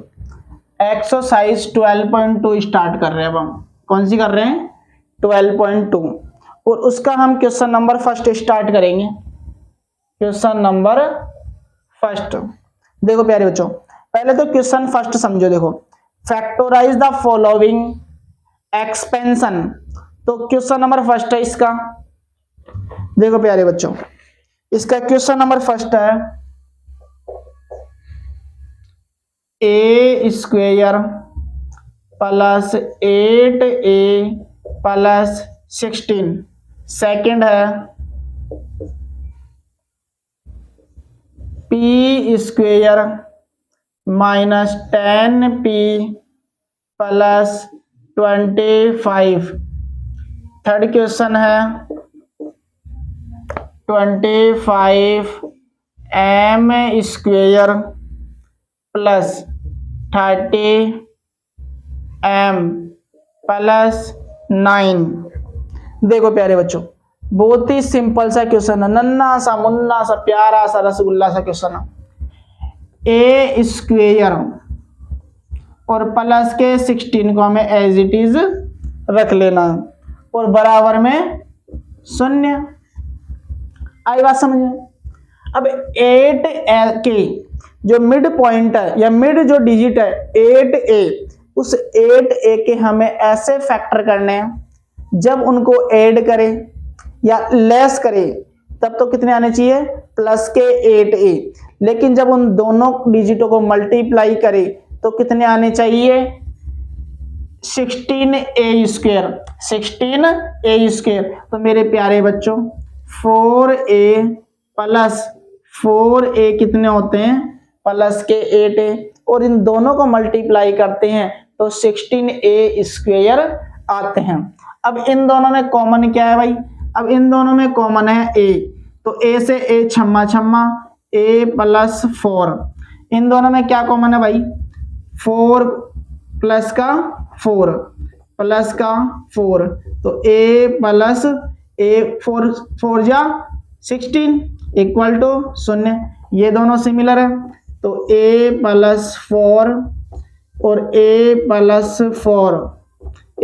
[SPEAKER 1] एक्सरसाइज 12.2 स्टार्ट कर रहे हैं। अब हम कौन सी कर रहे हैं? 12.2, और उसका हम क्वेश्चन नंबर फर्स्ट स्टार्ट करेंगे। क्वेश्चन नंबर फर्स्ट, देखो प्यारे बच्चों, पहले तो क्वेश्चन फर्स्ट समझो। देखो, फैक्टराइज द फॉलोइंग एक्सपेंशन, तो क्वेश्चन नंबर फर्स्ट है इसका। देखो प्यारे बच्चों, इसका क्वेश्चन नंबर फर्स्ट है a square plus 8a plus 16। Second है p square minus 10p plus 25। Third question है 25m square plus 30m plus 9। देखो प्यारे बच्चों, बहुत ही सिंपल सा क्वेश्चन है, नन्ना सा मुन्ना सा प्यारा सा रसगुल्ला सा क्वेश्चन है। ए स्क्वेयर और प्लस के 16 को हमें एज इट इज रख लेना है और बराबर में 0। आई बात समझ में। अब 8 के जो मिड पॉइंट है या मिड जो डिजिट है 8a, उस 8a के हमें ऐसे फैक्टर करने हैं जब उनको ऐड करें या लेस करें तब तो कितने आने चाहिए प्लस के 8a, लेकिन जब उन दोनों डिजिटों को मल्टीप्लाई करें तो कितने आने चाहिए 16a स्क्वायर। 16a square. तो मेरे प्यारे बच्चों 4a प्लस 4a कितने होते हैं प्लस के 8a, और इन दोनों को मल्टीप्लाई करते हैं तो 16a स्क्वायर आते हैं। अब इन दोनों में कॉमन क्या है भाई, अब इन दोनों में कॉमन है a, तो a से a छम्मा छम्मा a प्लस 4। इन दोनों में क्या कॉमन है भाई 4 प्लस का 4 प्लस का 4, तो a प्लस a 4 जा 16 इक्वल टू 0। ये दोनों सिमिलर है तो a प्लस 4 और a प्लस 4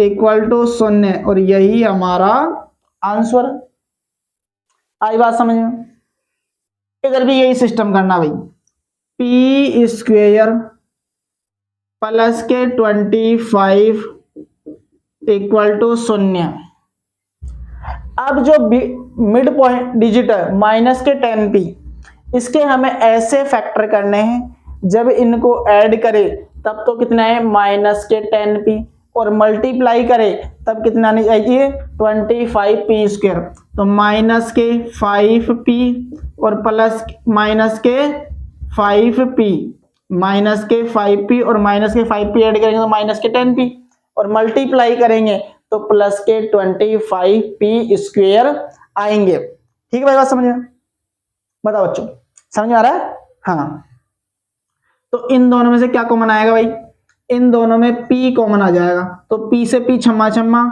[SPEAKER 1] इक्वल टू 0, और यही हमारा आंसर। आई बात समझ में। इधर भी यही सिस्टम करना भाई, p स्क्वेयर प्लस के 25 इक्वल टू 0। अब जो मिड पॉइंट डिजिट है माइनस के 10p, इसके हमें ऐसे फैक्टर करने हैं जब इनको ऐड करें तब तो कितना है माइनस के 10p, और मल्टीप्लाई करें तब कितना आने चाहिए 25p स्क्वायर। तो माइनस के 5p और प्लस माइनस के 5p, माइनस के 5p और माइनस के 5p ऐड करेंगे तो माइनस के 10p, और मल्टीप्लाई करेंगे तो प्लस के 25p स्क्वायर आएंगे। ठीक है भाई, बात समझ में। बताओ बच्चों समझ में आ रहा है। हाँ, तो इन दोनों में से क्या कॉमन आएगा भाई, इन दोनों में p कॉमन आ जाएगा, तो p से p छम्मा छम्मा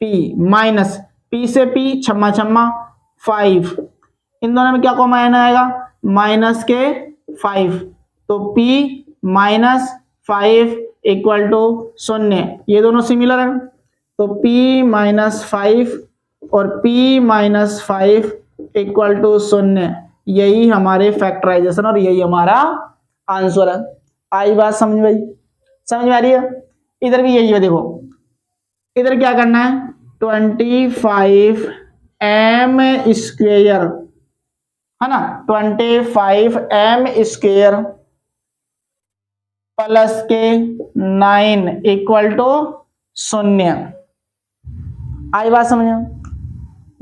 [SPEAKER 1] p माइनस p से p छम्मा छम्मा 5। इन दोनों में क्या कॉमन आएगा माइनस के 5, तो p माइनस 5 इक्वल टू 0। ये दोनों सिमिलर है तो p माइनस 5 और p माइनस 5 इक्वल टू 0। यही हमारे फैक्टराइजेशन और यही हमारा आंसर है। आई बात समझ भाई, समझ में आ रही है। इधर भी यही है, देखो इधर क्या करना है 25m स्क्वेयर है ना, 25m स्क्वेयर प्लस के 9 इक्वल टू 0। आई बात समझ में,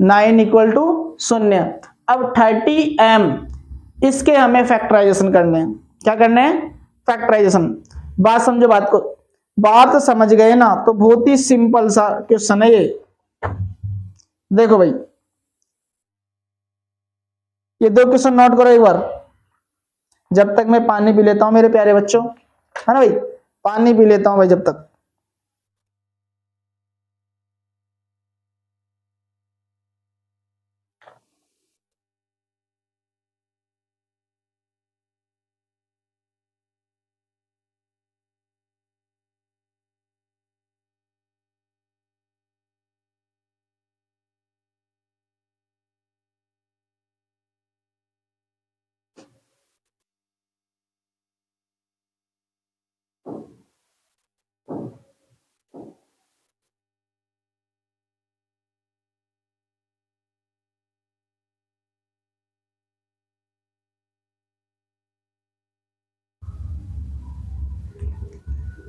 [SPEAKER 1] 9 इक्वल टू 0। अब 30m इसके हमें फैक्टराइजेशन करने हैं। क्या करने हैं फैक्टराइजेशन। बात समझो, बात को बात समझ गए ना, तो बहुत ही सिंपल सा क्वेश्चन है ये। देखो भाई ये दो क्वेश्चन नोट करो एक बार, जब तक मैं पानी पी लेता हूं मेरे प्यारे बच्चों, है ना भाई, पानी पी लेता हूं भाई जब तक।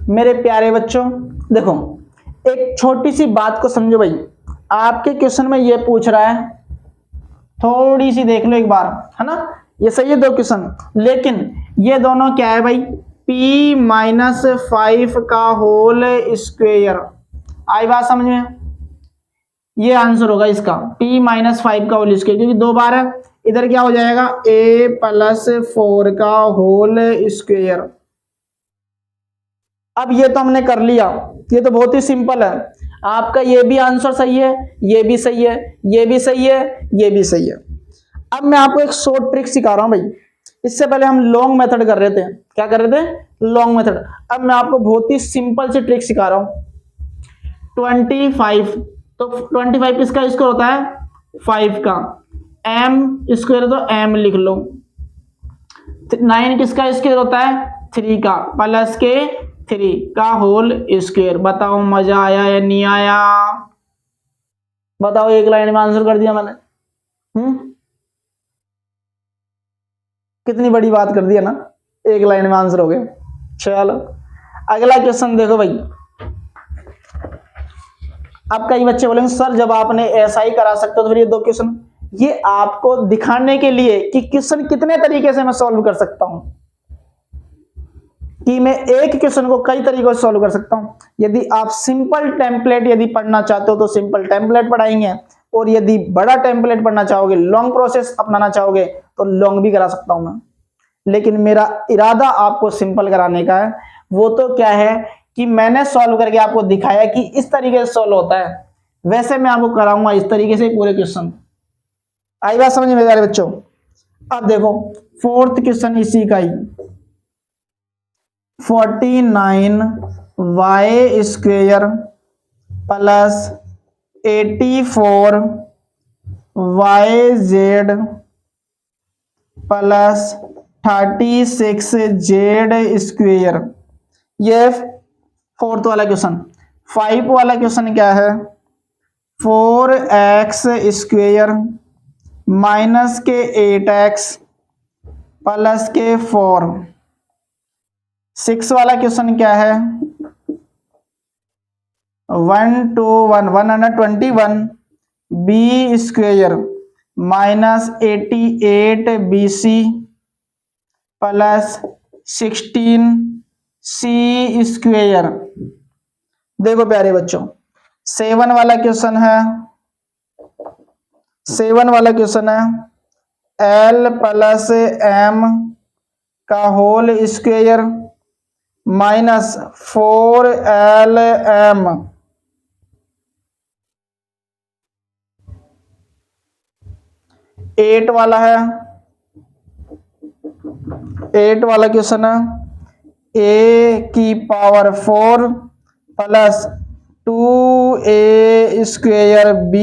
[SPEAKER 1] मेरे प्यारे बच्चों देखो, एक छोटी सी बात को समझो भाई। आपके क्वेश्चन में ये पूछ रहा है, थोड़ी सी देख लो एक बार, है ना। ये सही है दो क्वेश्चन, लेकिन ये दोनों क्या है भाई p माइनस 5 का होल स्क्वेयर। आई बात समझ में, ये आंसर होगा इसका p माइनस 5 का होल स्क्वेयर, क्योंकि दो बार है। इधर क्या हो जाएगा a प्लस 4 का होल स्क्वेयर। अब ये तो हमने कर लिया, ये तो बहुत ही सिंपल है। आपका ये भी आंसर सही है, ये भी सही है, ये भी सही है, ये भी सही है। अब मैं आपको एक शॉर्ट ट्रिक सिखा रहा हूं भाई, इससे पहले हम लॉन्ग मेथड कर रहे थे। क्या कर रहे थे? Long method. अब मैं आपको बहुत ही सिंपल सी ट्रिक सिखा रहा हूं। 25, तो 25 किसका स्क्वायर होता है? 5 का। m स्क्वायर तो m लिख लो। 9 किसका स्क्वायर होता है? 3 का, प्लस के 3 का होल स्क्वायर। बताओ मजा आया या नहीं आया? बताओ, एक लाइन में आंसर कर दिया मैंने। कितनी बड़ी बात कर दिया ना, एक लाइन में आंसर हो गया। चलो अगला क्वेश्चन देखो भाई। अब कई बच्चे बोलेंगे सर जब आपने ऐसा ही करा सकते हो तो फिर ये 2 क्वेश्चन। ये आपको दिखाने के लिए कि क्वेश्चन कितने तरीके से मैं सॉल्व कर सकता हूं, कि मैं एक क्वेश्चन को कई तरीकों से सॉल्व कर सकता हूं। यदि आप सिंपल टेम्पलेट यदि पढ़ना चाहते हो तो सिंपल टेम्पलेट पढ़ाएंगे, और यदि बड़ा टेम्पलेट पढ़ना चाहोगे, लॉन्ग प्रोसेस अपनाना चाहोगे तो लॉन्ग भी करा सकता हूं मैं। लेकिन मेरा इरादा आपको सिंपल कराने का है। वो तो क्या है कि मैंने सॉल्व करके आपको दिखाया कि इस तरीके से सॉल्व होता है, वैसे मैं आपको कराऊंगा इस तरीके से पूरे क्वेश्चन। आई बात समझ में मेरे बच्चों? अब देखो 4th क्वेश्चन इसी का ही। 49y square plus 84yz plus 36z square. ये 4th वाला क्वेश्चन। 5 वाला क्वेश्चन क्या है? 4x स्क्वेयर माइनस के 8x प्लस के 4। 6 वाला क्वेश्चन क्या है? 121 b square minus 88bc plus 16c square. देखो प्यारे बच्चों, 7 वाला क्वेश्चन है। 7 वाला क्वेश्चन है l प्लस m का होल स्क्वेयर माइनस 4lm। 8 वाला है। 8 वाला क्वेश्चन है a की power 4 plus 2a square b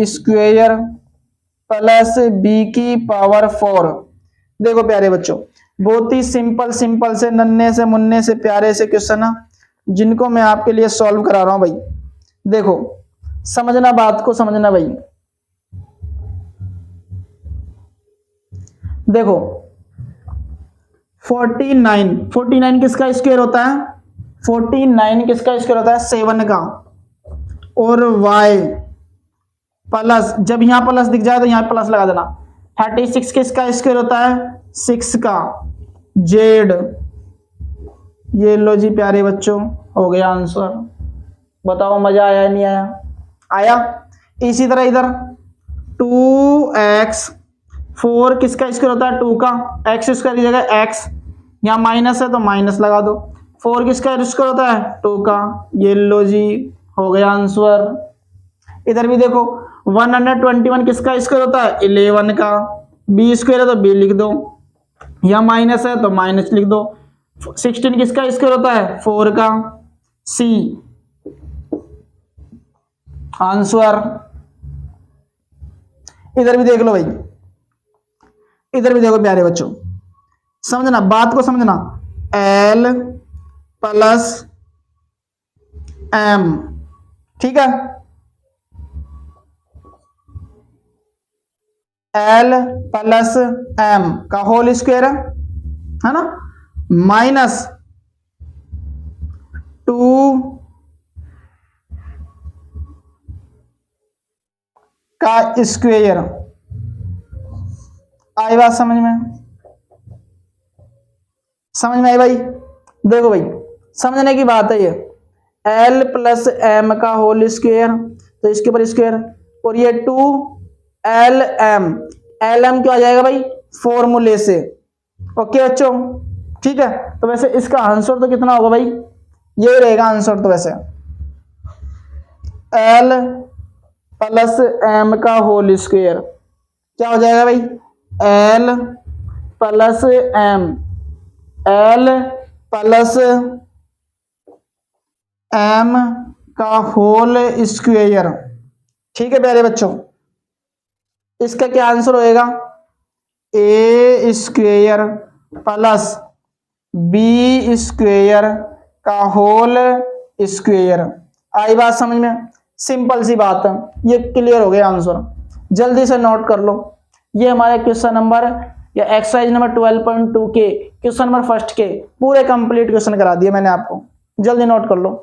[SPEAKER 1] square plus b की पावर 4। देखो प्यारे बच्चों, बहुत ही सिंपल से नन्हे से मुन्ने से प्यारे से क्वेश्चन है, जिनको मैं आपके लिए सॉल्व करा रहा हूं भाई। देखो समझना, बात को समझना भाई। देखो 49 किसका स्क्वायर होता है? 49 किसका स्क्वायर होता है? 7 का। और y प्लस, जब यहां प्लस दिख जाए तो यहां प्लस लगा देना। 36 किसका स्क्वायर होता है? 6 का। z, ये लो जी प्यारे बच्चों, हो गया आंसर। बताओ मजा आया नहीं आया? आया। इसी तरह इधर 2x, 4 किसका स्क्वायर होता है? 2 का। x स्क्वायर की जगह x, यहाँ माइनस है तो माइनस लगा दो। 4 किसका स्क्वायर होता है? 2 का। ये लो जी, हो गया आंसर। इधर भी देखो 121 किसका स्क्वायर होता है? 11 का। b स्क्वायर है तो b लिख दो, यहाँ माइनस है तो माइनस लिख दो। 16 किसका स्क्वायर होता है? 4 का। c answer. इधर भी देख लो भाई, इधर भी देखो प्यारे बच्चों, समझना, बात को समझना। l प्लस m, ठीक है? l प्लस m का होल स्क्वायर है ना, माइनस 2 का स्क्वायर। आई बात समझ में? समझ में आई भाई? देखो भाई, समझने की बात है ये। l प्लस m का होल स्क्वायर, तो इसके ऊपर स्क्वायर, और ये 2lm। lm क्या आ जाएगा भाई? फॉर्मूले से। ओके बच्चों, ठीक है? तो वैसे इसका आंसर तो कितना होगा भाई? ये रहेगा आंसर तो वैसे l प्लस m का होल स्क्वायर। क्या हो जाएगा भाई? l plus m, l plus m का होल स्क्वायर। ठीक है प्यारे बच्चों, इसका क्या आंसर होएगा? A square plus b square का होल स्क्वायर। आई बात समझ में? सिंपल सी बात है, ये क्लियर हो गया आंसर। जल्दी से नोट कर लो, ये हमारे क्वेश्चन नंबर या एक्सरसाइज नंबर 12.2 के क्वेश्चन नंबर फर्स्ट के पूरे कंप्लीट क्वेश्चन करा दिए मैंने आपको। जल्दी नोट कर लो।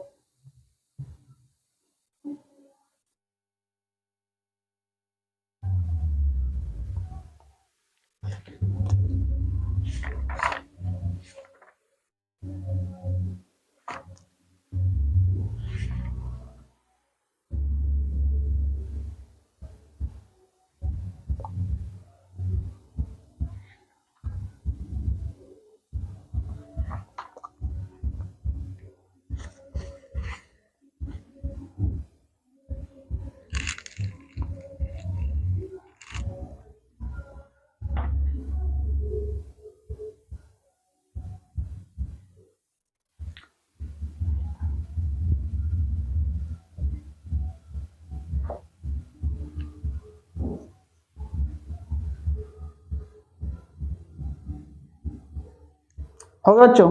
[SPEAKER 1] होगा बच्चों?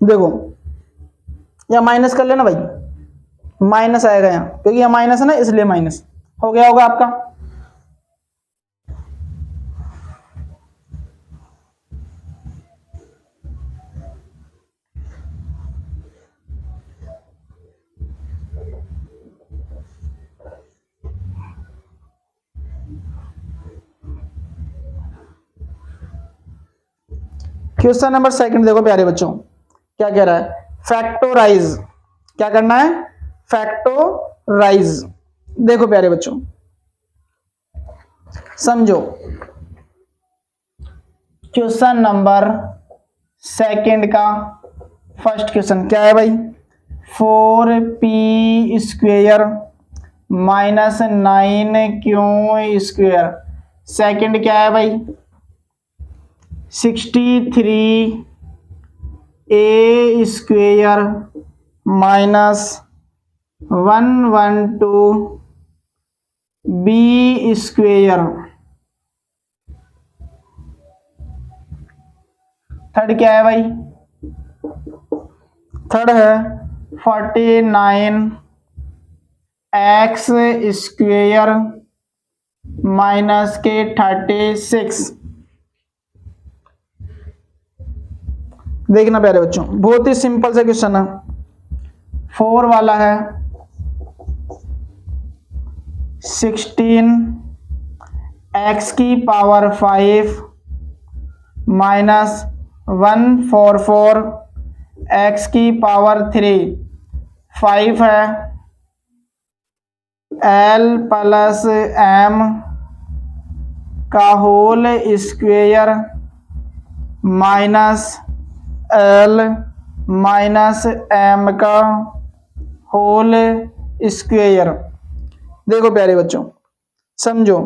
[SPEAKER 1] देखो, या माइनस कर लेना भाई, माइनस आएगा यहाँ क्योंकि यहाँ माइनस है ना, इसलिए माइनस हो गया होगा आपका। क्वेश्चन नंबर सेकंड देखो प्यारे बच्चों, क्या कह रहा है? फैक्टोराइज। क्या करना है? फैक्टोराइज। देखो प्यारे बच्चों, समझो, क्वेश्चन नंबर सेकंड का फर्स्ट क्वेश्चन क्या है भाई? 4p square minus 9q square. Second क्या है भाई? 63 A square minus 112 B square. Third क्या है भाई? थर्ड है 49 एक्स स्क्वेयर माइनस के 36। देखना प्यारे बच्चों, बहुत ही सिंपल सा क्वेश्चन है। 4 वाला है 16 एक्स की पावर 5 माइनस 144 एक्स की पावर 3। 5 है एल प्लस एम का whole square minus l minus m का होल स्क्वेयर। देखो प्यारे बच्चों, समझो,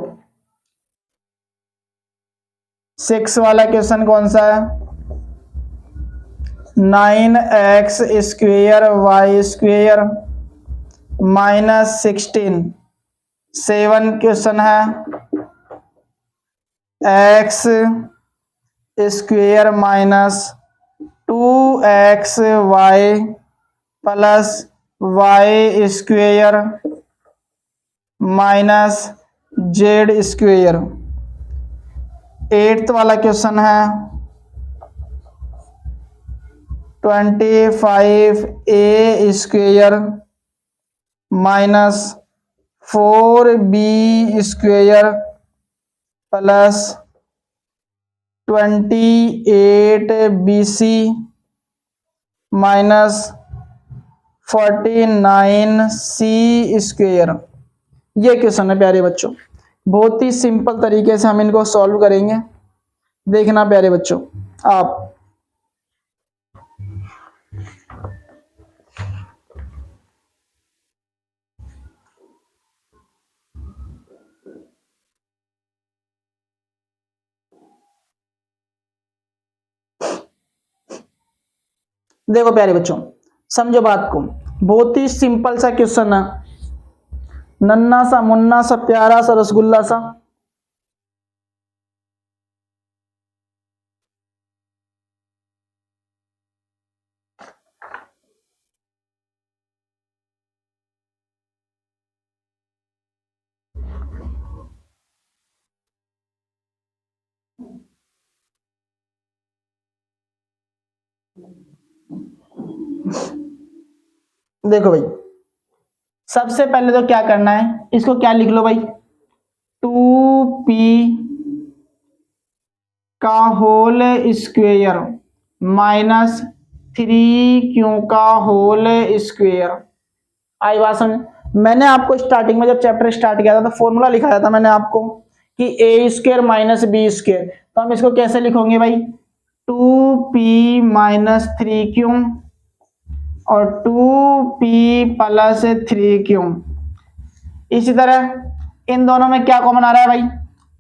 [SPEAKER 1] 6 वाला क्वेश्चन कौन सा है? 9x square Y square minus 16। 7 question है x square minus 2x Y plus Y square minus Z square. 8th वाला क्वेश्चन है 25 A square minus 4b square plus 28 BC minus 49 C square. ये क्वेश्चन है प्यारे बच्चों, बहुत ही सिंपल तरीके से हम इनको सॉल्व करेंगे। देखना प्यारे बच्चों आप, देखो प्यारे बच्चों, समझो बात को, बहुत ही सिंपल सा क्वेश्चन है, नन्ना सा मुन्ना सा प्यारा सा रसगुल्ला सा। देखो भाई, सबसे पहले तो क्या करना है, इसको क्या लिख लो भाई, 2p का होल स्क्वेयर माइनस 3q का होल स्क्वेयर। आई बात समझ। मैंने आपको स्टार्टिंग में जब चैप्टर स्टार्ट किया था तो फॉर्मूला लिखाया था मैंने आपको कि ए स्क्वेयर माइनस बी स्क्वेयर, तो हम इसको कैसे लिखोगे भाई, 2p माइनस 3q और 2p प्लस 3q। इसी तरह इन दोनों में क्या कॉमन आ रहा है भाई,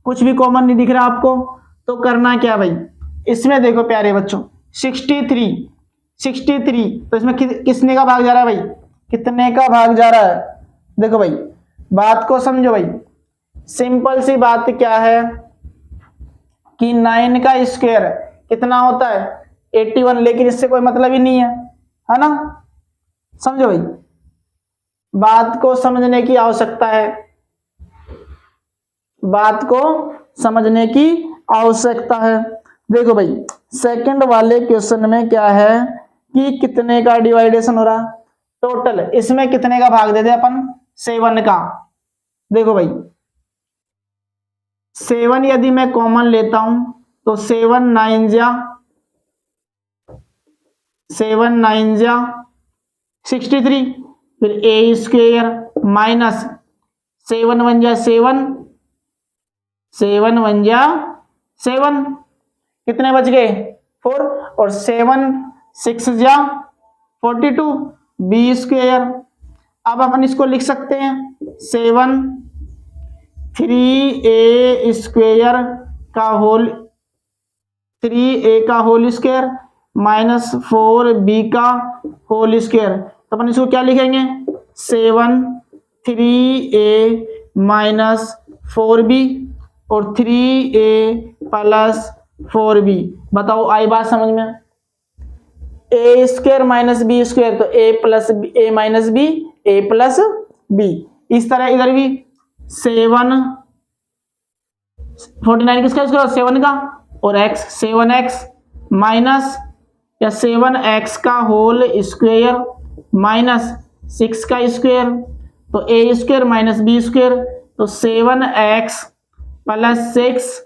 [SPEAKER 1] कुछ भी कॉमन नहीं दिख रहा आपको, तो करना क्या भाई, इसमें देखो प्यारे बच्चों 63 तो इसमें किसने का भाग जा रहा है भाई, कितने का भाग जा रहा है। देखो भाई बात को समझो भाई, सिंपल सी बात क्या है कि 9 का स्क्वायर कितना होता है 81, लेकिन इससे कोई मतलब ही नहीं है ना। समझो भाई, बात को समझने की आवश्यकता है, बात को समझने की आवश्यकता है। देखो भाई सेकंड वाले क्वेश्चन में क्या है कि कितने का डिवाइडेशन हो रहा है, टोटल, इसमें कितने का भाग दे दे अपन, 7 का। देखो भाई 7 यदि मैं कॉमन लेता हूं तो 7 9 जा 63, फिर ए स्क्वेयर माइनस 7 1 जा 7 7 1 जा 7, कितने बच गए 4, और 7 6 जा 42 बी स्क्वेयर। अब अपन इसको लिख सकते हैं 7 3a स्क्वेयर का होल 3a का होल स्क्वेयर माइनस 4b का होल स्क्वेयर। तो अपन इसको क्या लिखेंगे 7 3a माइनस 4b और 3a प्लस 4b। बताओ आई बात समझ में, ए स्क्वेयर माइनस बी स्क्वेयर तो ए प्लस ए माइनस बी, ए प्लस बी। इस तरह इधर भी 7 49 किसका स्क्वायर 7 का, और x 7x माइनस या 7x का होल स्क्वेयर माइनस 6 का स्क्वेयर, तो ए स्क्वेयर माइनस बी स्क्वेयर, तो 7x प्लस 6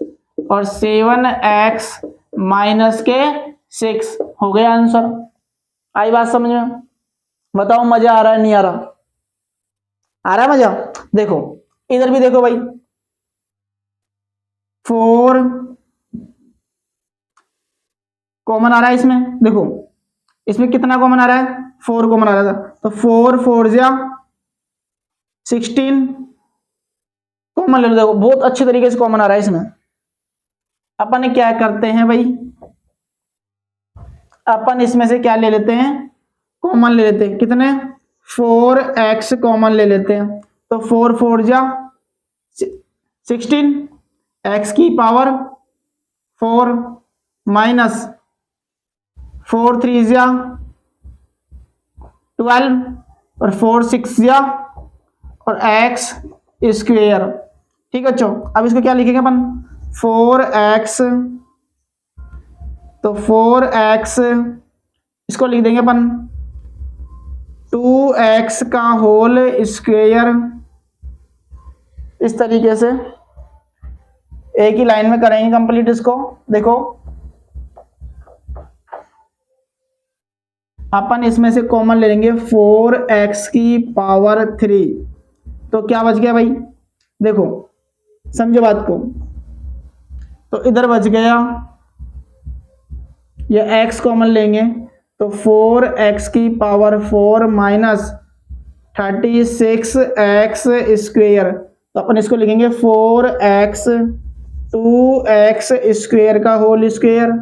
[SPEAKER 1] और 7x माइनस के 6 हो गया आंसर। आई बात समझ में, बताओ मजा आ रहा है नहीं आ रहा, आ रहा है मजा। देखो इधर भी देखो भाई 4 कॉमन आ रहा है इसमें, देखो इसमें कितना कॉमन आ रहा है 4 कॉमन आ रहा था, तो 4 4 जा 16 कॉमन ले लो। देखो बहुत अच्छे तरीके से कॉमन आ रहा है इसमें। अपन क्या करते हैं भाई, अपन इसमें से क्या ले लेते हैं कॉमन ले लेते हैं, कितने 4x कॉमन ले लेते हैं, तो 4 4 जा 16 x की पावर 4 माइनस 4 3 जा 12 और 4 6 जा और x स्क्वेयर। ठीक है बच्चों, अब इसको क्या लिखेंगे अपन 4x, तो 4x इसको लिख देंगे अपन 2x का होल स्क्वेयर। इस तरीके से एक ही लाइन में करेंगे कंप्लीट इसको। देखो अपन इसमें से कॉमन ले लेंगे 4x की पावर 3, तो क्या बच गया भाई, देखो समझो बात को, तो इधर बच गया ये x कॉमन लेंगे तो 4x की पावर 4 माइनस 36x स्क्वेयर, तो अपन इसको लिखेंगे 4x 2x स्क्वेयर का होल स्क्वेयर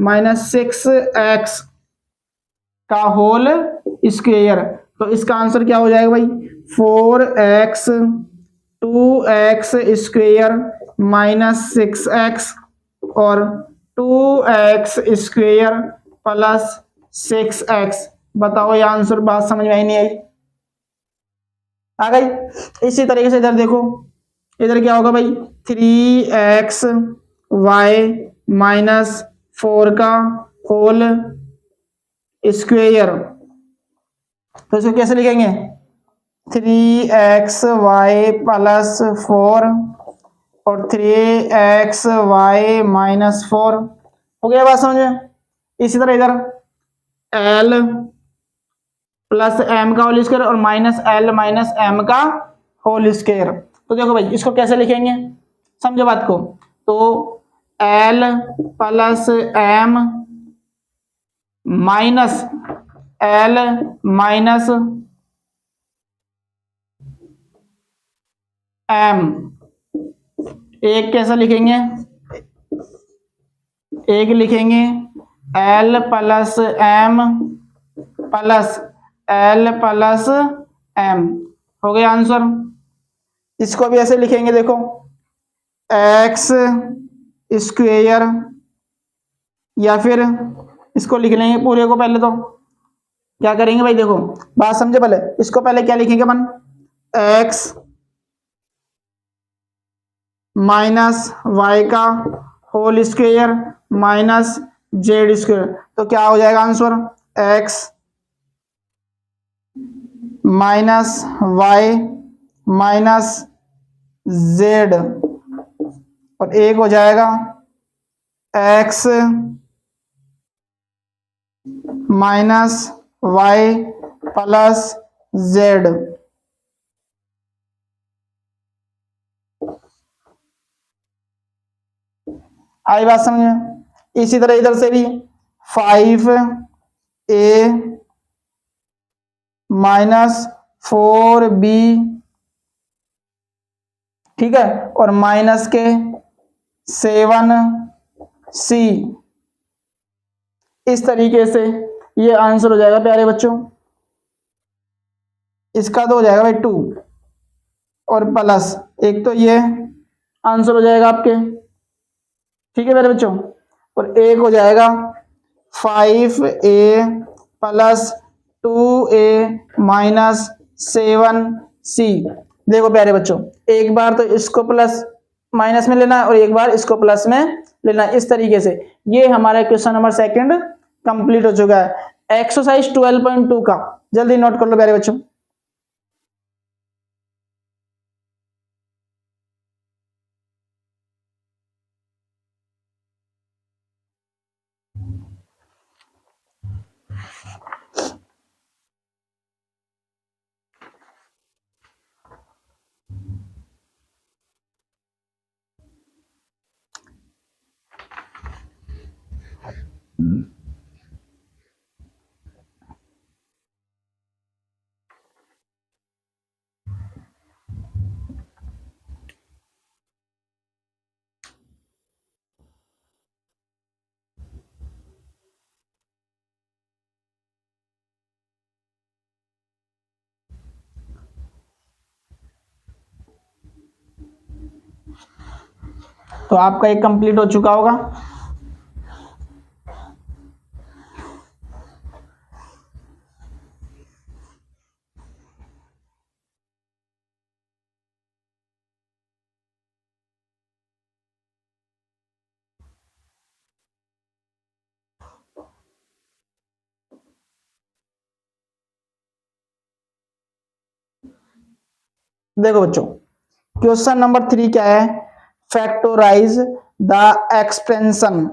[SPEAKER 1] माइनस 6x का होल स्क्वायर। तो इसका आंसर क्या हो जाएगा भाई, 4x 2x square minus 6x और 2x स्क्वायर प्लस 6x। बताओ ये आंसर, बात समझ में आई नहीं आई? आ गई। इसी तरीके से इधर देखो, इधर क्या होगा भाई, 3x y माइनस 4 का होल स्क्वायर। तो इसको कैसे लिखेंगे, 3xy प्लस 4 और 3xy माइनस 4। हो गया बात समझ में? इसी तरह इधर l प्लस एम का होल स्क्वायर और माइनस एल माइनस एम का होल स्क्वायर। तो देखो भाई इसको कैसे लिखेंगे, समझो बात को। तो l plus m minus l minus m, एक कैसा लिखेंगे, एक लिखेंगे l plus m plus l plus m. हो गया आंसर। इसको भी ऐसे लिखेंगे, देखो एक्स स्क्वेयर, या फिर इसको लिख लेंगे पूरे को। पहले तो क्या करेंगे भाई, देखो बात समझे, पहले इसको पहले क्या लिखेंगे अपन, एक्स माइनस वाई का whole square minus Z square. तो क्या हो जाएगा answer, X minus Y minus Z, और एक हो जाएगा X minus Y plus Z. आई बात समझ में? इसी तरह इधर से भी 5a माइनस 4b, ठीक है, और माइनस के 7c। इस तरीके से ये आंसर हो जाएगा प्यारे बच्चों। इसका तो हो जाएगा भाई 2 और प्लस एक, तो ये आंसर हो जाएगा आपके, ठीक है मेरे बच्चों। और एक हो जाएगा 5a plus 2a minus 7c। देखो प्यारे बच्चों, एक बार तो इसको प्लस माइनस में लेना है और एक बार इसको प्लस में लेना है। इस तरीके से ये हमारा क्वेश्चन नंबर 2 कंप्लीट हो चुका है एक्सरसाइज 12.2 का। जल्दी नोट कर लो प्यारे बच्चों। तो आपका एक कंप्लीट हो चुका होगा। देखो बच्चों, क्वेश्चन नंबर 3 क्या है, factorise the expansion,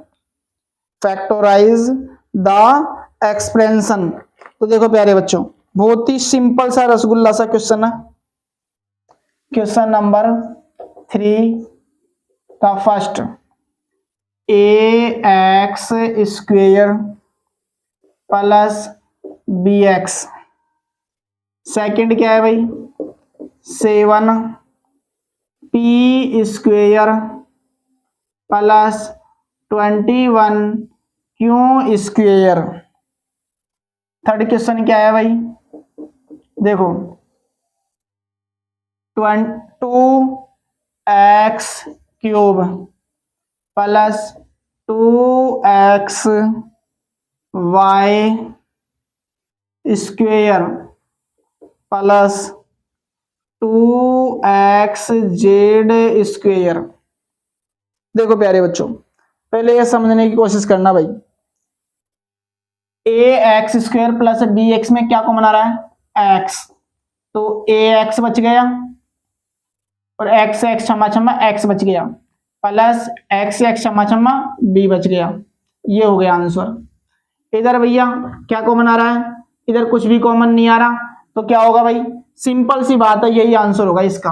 [SPEAKER 1] factorise the expansion. तो देखो प्यारे बच्चों, बहुत ही सिंपल सा रसगुल्ला सा क्वेश्चन है। क्वेश्चन नंबर 3 का first, ax square plus bx। Second क्या है भाई, 7p square plus 21q square. Third question क्या है भाई, देखो 2x cube plus 2x y square plus 2x z square. देखो प्यारे बच्चों, पहले ये समझने की कोशिश करना भाई, A X square plus B X में क्या कॉमन आ रहा है, एक्स, तो ए एक्स बच गया और एक्स एक्स क्षमा क्षमा एक्स बच गया, प्लस एक्स एक्स क्षमा क्षमा बी बच गया। ये हो गया आंसर। इधर भैया क्या कॉमन आ रहा है, इधर कुछ भी कॉमन नहीं आ रहा, तो क्या होगा भाई, सिंपल सी बात है, यही आंसर होगा इसका।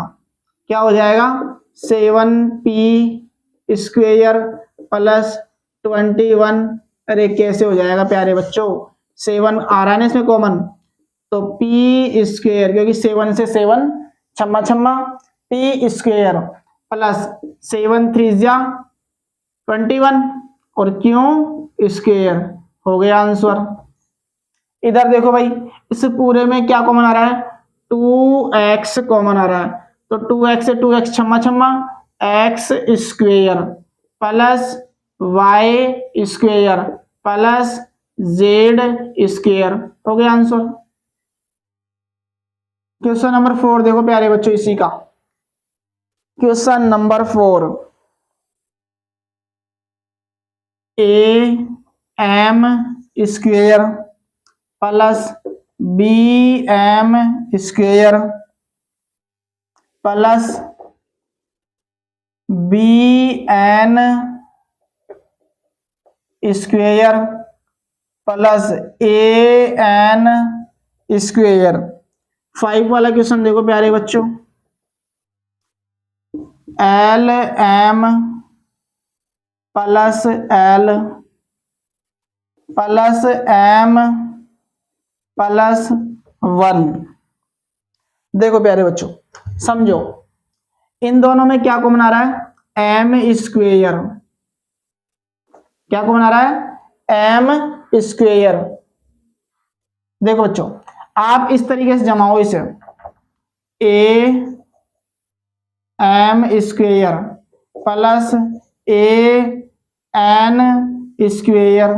[SPEAKER 1] क्या हो जाएगा, 7p स्क्वेयर प्लस 21, अरे कैसे हो जाएगा प्यारे बच्चों, 7 आ रहा है ना इसमें कॉमन, तो p स्क्वेयर, क्योंकि 7 से 7 छम्मा छम्मा, p स्क्वेयर प्लस 7 3 21 और क्यों स्क्वेयर, हो गया आंसर। इधर देखो भाई, इस पूरे में क्या कॉमन आ रहा है, 2x कॉमन आ रहा है, तो 2x से 2x छम्मा छम्मा x square plus y square plus z square, हो गया आंसर। क्वेश्चन नंबर 4 देखो प्यारे बच्चों, इसी का question number 4, a M square plus B M square plus B N square plus A N square. 5 वाला क्वेश्चन देखो प्यारे बच्चों, l m plus l plus m plus 1। देखो प्यारे बच्चों समझो, इन दोनों में क्या कॉमन आ रहा है, एम स्क्वेयर, क्या कॉमन आ रहा है, एम स्क्वेयर। देखो बच्चों, आप इस तरीके से जमाओ इसे, A M square plus A N square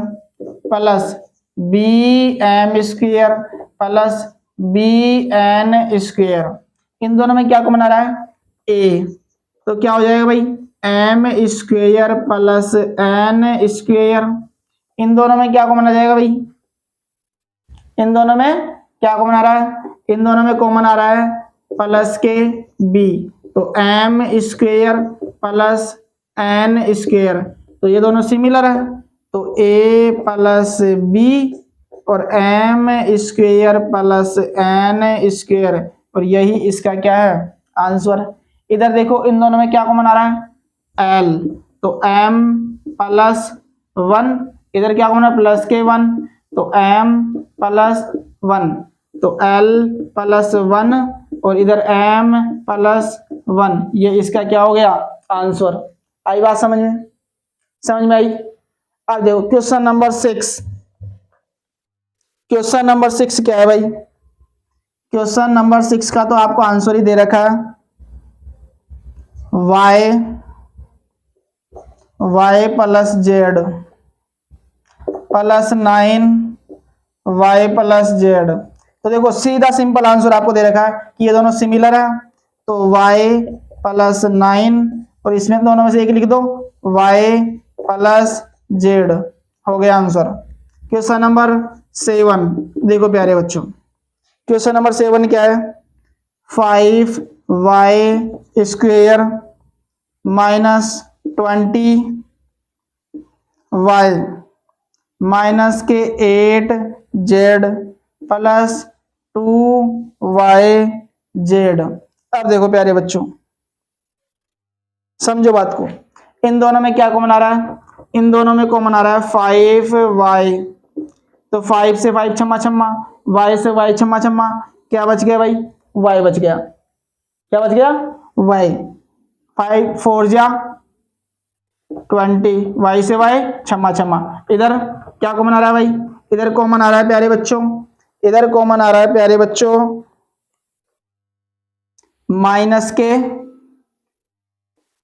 [SPEAKER 1] plus B M square plus B N square. इन दोनों में क्या कॉमन आ रहा है, ए, तो क्या हो जाएगा भाई, M square plus N square. इन दोनों में क्या कॉमन आ जाएगा भाई, इन दोनों में क्या कॉमन आ रहा है, इन दोनों में कॉमन आ रहा है प्लस के बी, तो m square plus N square, तो ये दोनों सिमिलर है, तो ए प्लस बी और m square plus N square, और यही इसका क्या है, आंसर। इधर देखो इन दोनों में क्या कॉमन आ रहा है, एल, तो एम प्लस 1, इधर क्या कॉमन है, प्लस के 1, तो एम प्लस 1, तो एल प्लस 1 और इधर एम प्लस 1, ये इसका क्या हो गया, आंसर। आई बात समझ में, समझ में आई। अब देखो क्वेश्चन नंबर 6, क्वेश्चन नंबर 6 क्या है भाई, क्वेश्चन नंबर 6 का तो आपको आंसर ही दे रखा है, y plus Z plus 9y plus Z. तो देखो सीधा सिंपल आंसर आपको दे रखा है कि ये दोनों सिमिलर है, तो y प्लस 9 और इसमें दोनों में से एक लिख दो, y प्लस जेड, हो गया आंसर। क्वेश्चन नंबर 7 देखो प्यारे बच्चों, क्वेश्चन नंबर 7 क्या है, 5y square minus 20y minus के 8z प्लस 2yz। अब देखो प्यारे बच्चों समझो बात को, इन दोनों में क्या कॉमन आ रहा है, इन दोनों में कॉमन आ रहा है 5y, तो 5 से 5 छम्मा छम्मा, y से y छम्मा छम्मा, क्या बच गया भाई, y बच गया, क्या बच गया, y, 5 4 जा 20, y से y छम्मा छम्मा, इधर क्या कॉमन आ रहा है भाई, इधर कॉमन आ रहा है प्यारे बच्चों इधर कॉमन आ रहा है प्यारे बच्चों माइनस के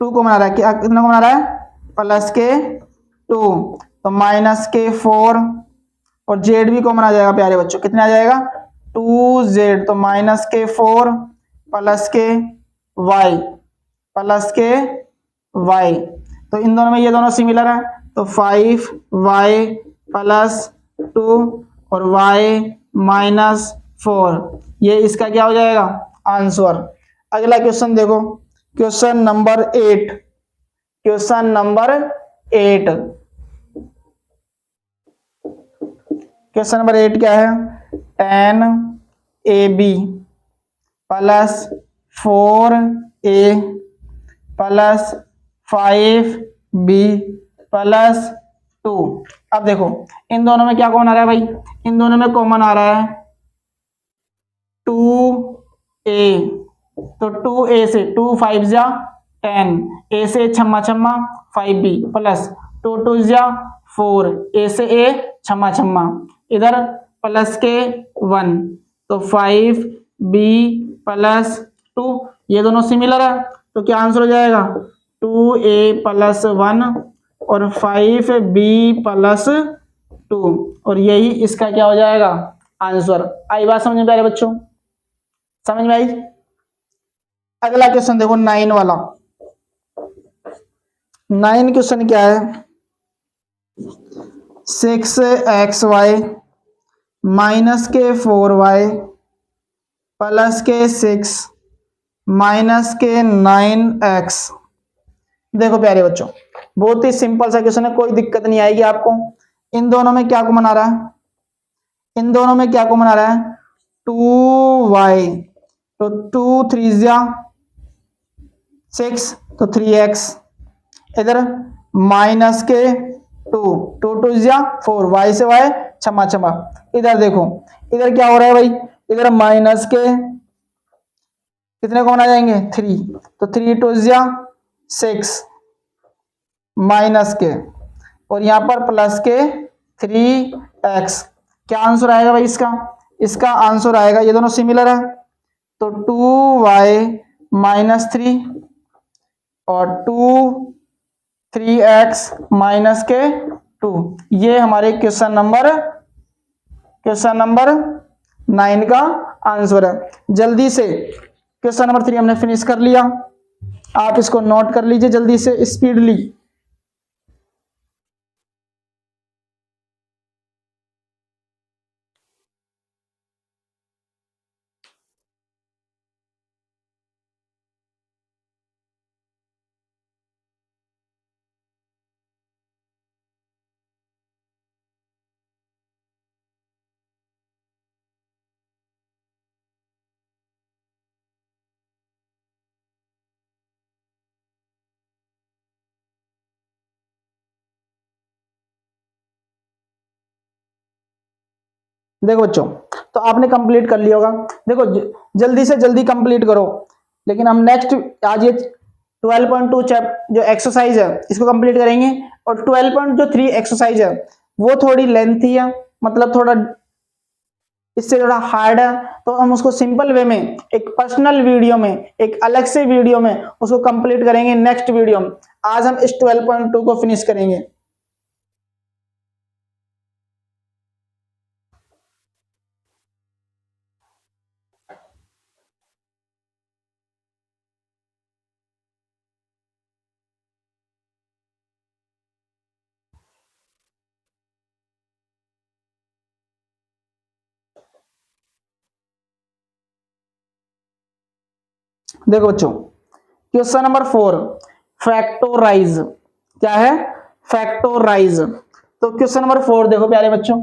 [SPEAKER 1] 2 कॉमन आ रहा है, क्या कितना कॉमन आ रहा है, प्लस के 2, तो माइनस के 4 और जेड भी कॉमन आ जाएगा प्यारे बच्चों, कितना आ जाएगा 2z, तो माइनस के 4 प्लस के y प्लस के y, तो इन दोनों में ये दोनों सिमिलर है, तो 5y प्लस 2 और y माइनस 4, ये इसका क्या हो जाएगा आंसर। अगला क्वेश्चन देखो, question number 8, question number 8, question number 8 क्या है, 10ab plus 4a plus 5b plus 2। अब देखो इन दोनों में क्या कॉमन आ रहा है भाई, इन दोनों में कॉमन आ रहा है 2a, तो 2a से 2 5 जा 10, a से छम्मा छम्मा 5b प्लस 2 2 जा 4, a से a छम्मा छम्मा, इधर प्लस के 1, तो 5b प्लस 2, ये दोनों सिमिलर है, तो क्या आंसर हो जाएगा 2a प्लस 1 और 5b प्लस 2, और यही इसका क्या हो जाएगा आंसर। आई बात समझ में प्यारे बच्चों, समझ में आई। अगला क्वेश्चन देखो 9 वाला, 9 क्वेश्चन क्या है, 6xy माइनस के 4y प्लस के 6 माइनस के 9x। देखो प्यारे बच्चों बहुत ही सिंपल सा क्वेश्चन है, कोई दिक्कत नहीं आएगी आपको। इन दोनों में क्या कॉमन आ रहा है, इन दोनों में क्या कॉमन आ रहा है 2y, तो 2 3 जा 6, तो 3x, इधर माइनस के 2 2 2 जा 4, y से y क्षमा क्षमा, इधर देखो इधर क्या हो रहा है भाई, इधर माइनस के कितने कौन आ जाएंगे 3, तो 3 2 जा 6 माइनस के, और यहाँ पर प्लस के 3x। क्या आंसर आएगा भाई इसका, इसका आंसर आएगा, ये दोनों सिमिलर है, तो 2y माइनस 3 और 3x माइनस के 2, ये हमारे क्वेश्चन नंबर 9 का आंसर है। जल्दी से क्वेश्चन नंबर 3 हमने फिनिश कर लिया, आप इसको नोट कर लीजिए जल्दी से स्पीडली। देखो बच्चों तो आपने कंप्लीट कर लिया होगा, देखो जल्दी से जल्दी कंप्लीट करो। लेकिन हम नेक्स्ट आज ये 12.2 चैप्टर जो एक्सरसाइज है इसको कंप्लीट करेंगे, और 12.3 एक्सरसाइज है वो थोड़ी लेंथी है, मतलब थोड़ा इससे थोड़ा हार्ड है, तो हम उसको सिंपल वे में एक पर्सनल वीडियो में एक अलग से वीडियो में उसको कंप्लीट करेंगे नेक्स्ट वीडियो में। आज हम इस 12.2 को फिनिश करेंगे। देखो बच्चों क्वेश्चन नंबर 4 फैक्टोराइज, क्या है फैक्टोराइज। तो क्वेश्चन नंबर 4 देखो प्यारे बच्चों,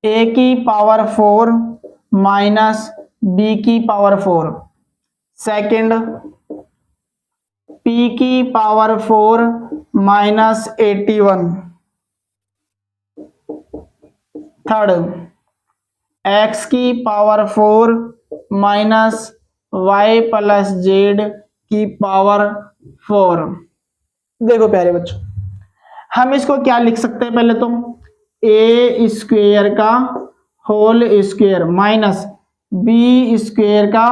[SPEAKER 1] ए की पावर 4 माइनस बी की पावर 4, सेकंड पी की पावर 4 माइनस 81, थर्ड एक्स की power 4 minus Y plus z की पावर 4। देखो प्यारे बच्चों हम इसको क्या लिख सकते हैं, पहले तो ए स्क्वेयर का whole square minus B square का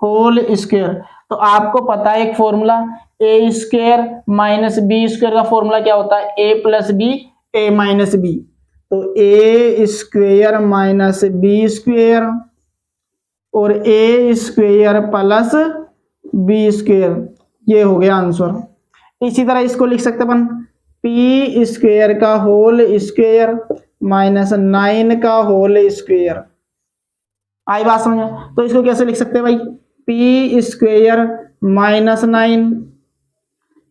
[SPEAKER 1] होल स्क्वेयर। तो आपको पता है एक formula, a square minus B square का फॉर्मूला क्या होता है, a plus B A minus b. तो ए स्क्वेयर माइनस बी स्क्वेयर और ए स्क्वेयर प्लस बी स्क्वेयर, ये हो गया आंसर। इसी तरह इसको लिख सकते अपन पी स्क्वेयर का होल स्क्वेयर माइनस 9 का होल स्क्वेयर। आई बात समझ में? तो इसको कैसे लिख सकते हैं भाई, पी स्क्वेयर माइनस 9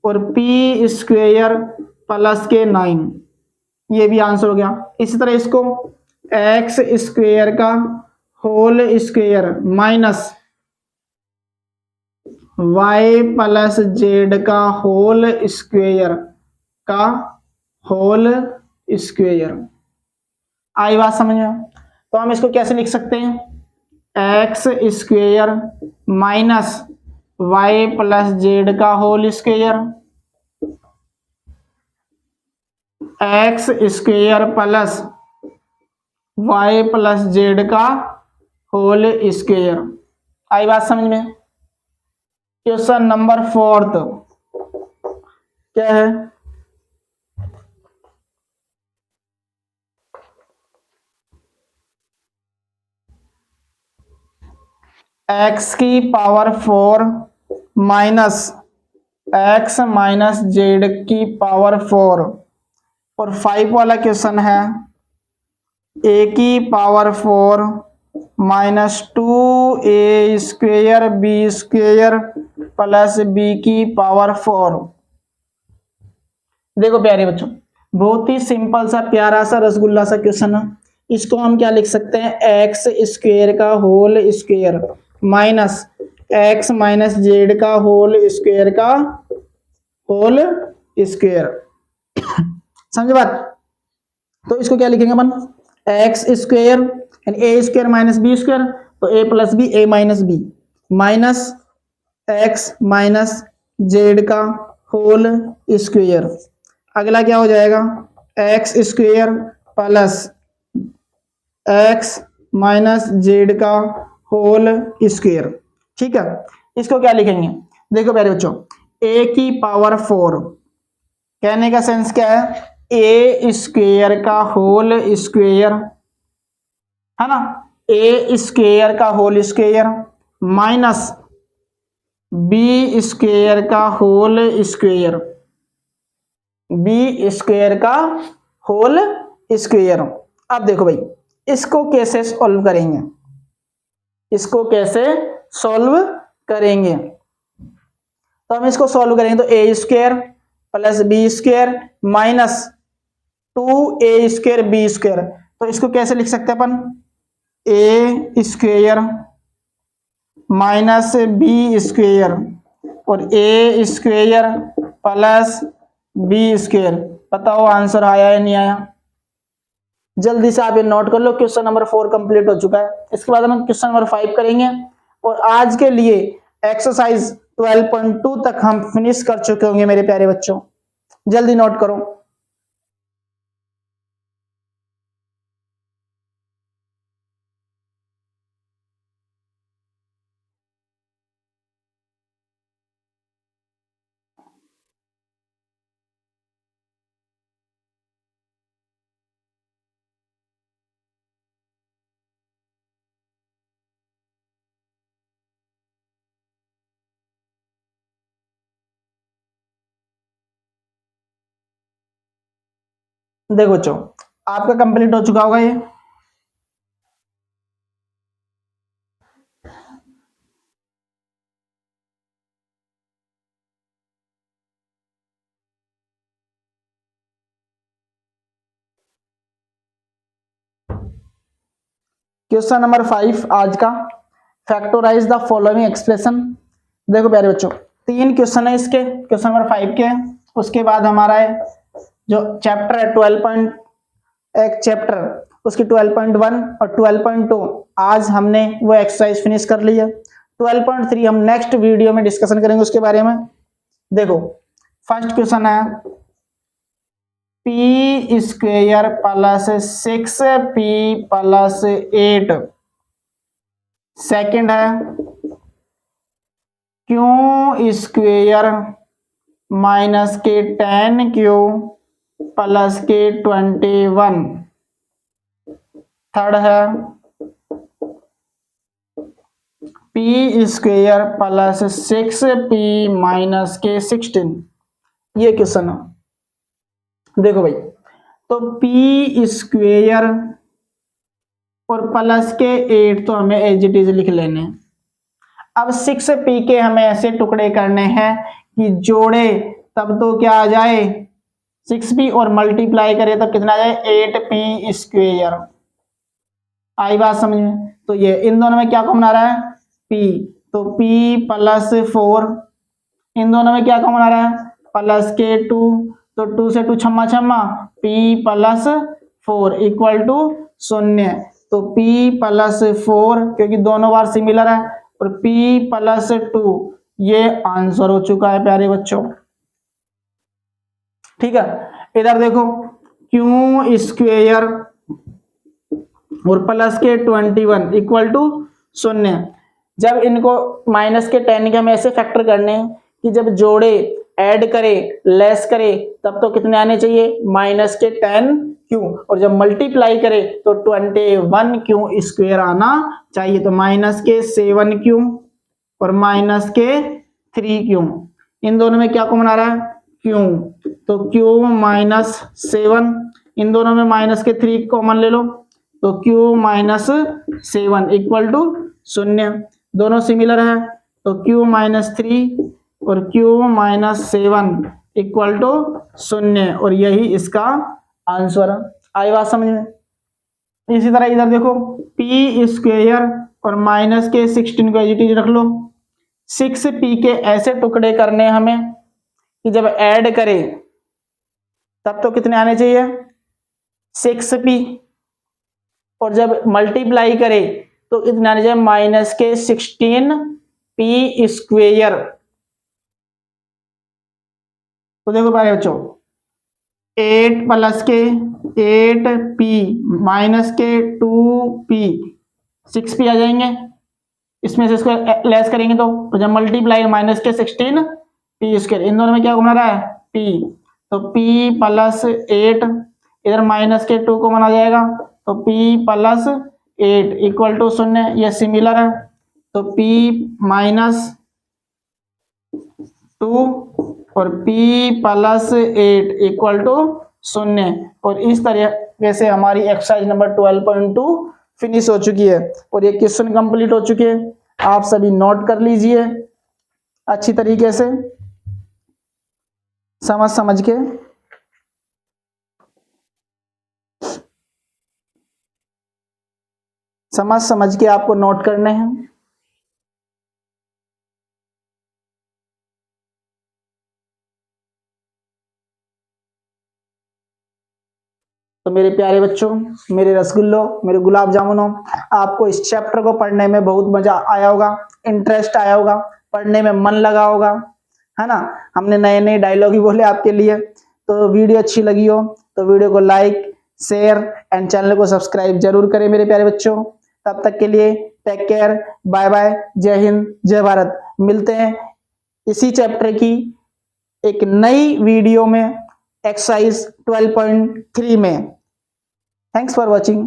[SPEAKER 1] और पी स्क्वेयर प्लस के 9, ये भी आंसर हो गया। इसी तरह इसको एक्स स्क्वेयर का whole square minus Y plus Z का होल स्क्वेयर का होल स्क्वेयर। आई बात समझ में? तो हम इसको कैसे लिख सकते हैं, x square minus Y plus Z का whole square, X square plus Y plus Z का होल स्क्वेयर। आई बात समझ में? क्वेश्चन नंबर 4 क्या है, एक्स की power 4 minus x minus z की पावर 4 और 5 वाला क्वेश्चन है ए की power 4 minus 2a square B square plus b की पावर 4। देखो प्यारे बच्चों, बहुत ही सिंपल सा प्यारा सा रसगुल्ला सा क्वेश्चन है। इसको हम क्या लिख सकते हैं, एक्स स्क्वेयर का whole square minus x minus Z का होल स्क्वेयर का होल स्क्वेयर। समझे बात? तो इसको क्या लिखेंगे अपन, एक्स स्क्वेयर यानी A square minus B square, तो ए प्लस बी ए minus B minus x minus Z का होल स्क्वेयर। अगला क्या हो जाएगा, X square plus X minus Z का होल स्क्वेयर। ठीक है, इसको क्या लिखेंगे, देखो प्यारे बच्चों, ए की पावर 4 कहने का सेंस क्या है, ए स्क्वेयर का होल स्क्वेयर है ना, ए स्क्वेयर का whole square minus B square का होल स्क्वेयर, बी स्क्वेयर का होल स्क्वेयर। अब देखो भाई, इसको कैसे सॉल्व करेंगे, इसको कैसे सॉल्व करेंगे, तो हम इसको सॉल्व करेंगे तो ए square plus B square minus 2a square B square. तो इसको कैसे लिख सकते हैं अपन, A square minus B square और ए स्क्वेयर प्लस बी स्क्वेयर। बताओ आंसर आया या नहीं आया? जल्दी से आप ये नोट कर लो, क्वेश्चन नंबर 4 कंप्लीट हो चुका है। इसके बाद हम क्वेश्चन नंबर 5 करेंगे और आज के लिए एक्सरसाइज 12.2 तक हम फिनिश कर चुके होंगे मेरे प्यारे बच्चों। जल्दी नोट करो। देखो बच्चों, आपका कंप्लीट हो चुका होगा ये। क्वेश्चन नंबर 5 आज का, फैक्टराइज द फॉलोइंग एक्सप्रेशन। देखो प्यारे बच्चों, 3 क्वेश्चन है इसके, क्वेश्चन नंबर 5 के। उसके बाद हमारा है जो चैप्टर है 12. एक चैप्टर उसकी 12.1 और 12.2 आज हमने वो एक्सरसाइज फिनिश कर ली है। 12.3 हम नेक्स्ट वीडियो में डिस्कशन करेंगे उसके बारे में। देखो फर्स्ट क्वेश्चन है, P square plus 6p plus 8। Second है क्यू स्क्वेयर माइनस के 10q प्लस के 21। थर्ड है P square plus 6p minus के 16। ये क्वेश्चन है। देखो भाई, तो पी स्क्वेयर और प्लस के 8 तो हमें एज इट इज लिख लेने हैं। अब 6p के हमें ऐसे टुकड़े करने हैं कि जोड़े तब तो क्या आ जाए 6p और मल्टीप्लाई करे तब कितना आ जाए 8p स्क्वेयर। आई बात समझ में? तो ये इन दोनों में क्या कॉमन आ रहा है p, तो p प्लस 4। इन दोनों में क्या कॉमन आ रहा है प्लस के 2, तो 2 से 2 छम्मा छम्मा p प्लस 4 इक्वल टू 0। तो p प्लस 4 क्योंकि दोनों बार सिमिलर है और p प्लस 2 ये आंसर हो चुका है प्यारे बच्चों। ठीक है, इधर देखो क्यू स्क्वेयर और प्लस के 21 इक्वल टू 0। जब इनको माइनस के 10 के हमें ऐसे फैक्टर करने हैं कि जब जोड़े ऐड करे लेस करे तब तो कितने आने चाहिए माइनस के 10q, और जब मल्टीप्लाई करे तो 21q स्क्वेयर आना चाहिए। तो माइनस के 7q और माइनस के 3q, इन दोनों में क्या कॉमन आ रहा है q, तो q माइनस 7। इन दोनों में माइनस के 3 कॉमन ले लो, तो q माइनस 7 इक्वल टू 0। दोनों सिमिलर है तो q माइनस 3 और q माइनस 7 इक्वल टू 0, और यही इसका आंसर है। आई बात समझ में? इसी तरह इधर देखो p स्क्वेयर और माइनस के 16 को एज इट इज रख लो। 6p के ऐसे टुकड़े करने हमें कि जब ऐड करें तब तो कितने आने चाहिए 6p, और जब मल्टीप्लाई करे तो कितने आने चाहिए माइनस के 16p स्क्वेयर। तो देखो प्यारे बच्चों 8 प्लस के 8p माइनस के 2p 6p आ जाएंगे, इसमें से इसको लेस करेंगे तो जब मल्टीप्लाई माइनस के 16p स्क्वायर। इन दोनों में क्या बना रहा है p, तो p प्लस 8 इधर माइनस के 2 को बना जाएगा तो p प्लस 8 इक्वल टू 0। ये सिमिलर है तो p माइनस 2 और p प्लस 8 इक्वल टू 0। और इस तरीके से हमारी एक्सरसाइज नंबर 12.2 फिनिश हो चुकी है और ये क्वेश्चन कंप्लीट हो चुके हैं। आप सभी नोट कर लीजिए अच्छी तरीके से समझ के। समझ के आपको नोट करने हैं। तो मेरे प्यारे बच्चों, मेरे रसगुल्लों, मेरे गुलाब जामुनों, आपको इस चैप्टर को पढ़ने में बहुत मजा आया होगा, इंटरेस्ट आया होगा, पढ़ने में मन लगा होगा, है ना। हमने नए नए डायलॉग ही बोले आपके लिए। तो वीडियो अच्छी लगी हो तो वीडियो को लाइक शेयर एंड चैनल को सब्सक्राइब जरूर करें मेरे प्यारे बच्चों। तब तक के लिए टेक केयर, बाय बाय, जय हिंद, जय भारत। मिलते हैं इसी चैप्टर की एक नई वीडियो में एक्सरसाइज 12.3 में। Thanks for watching.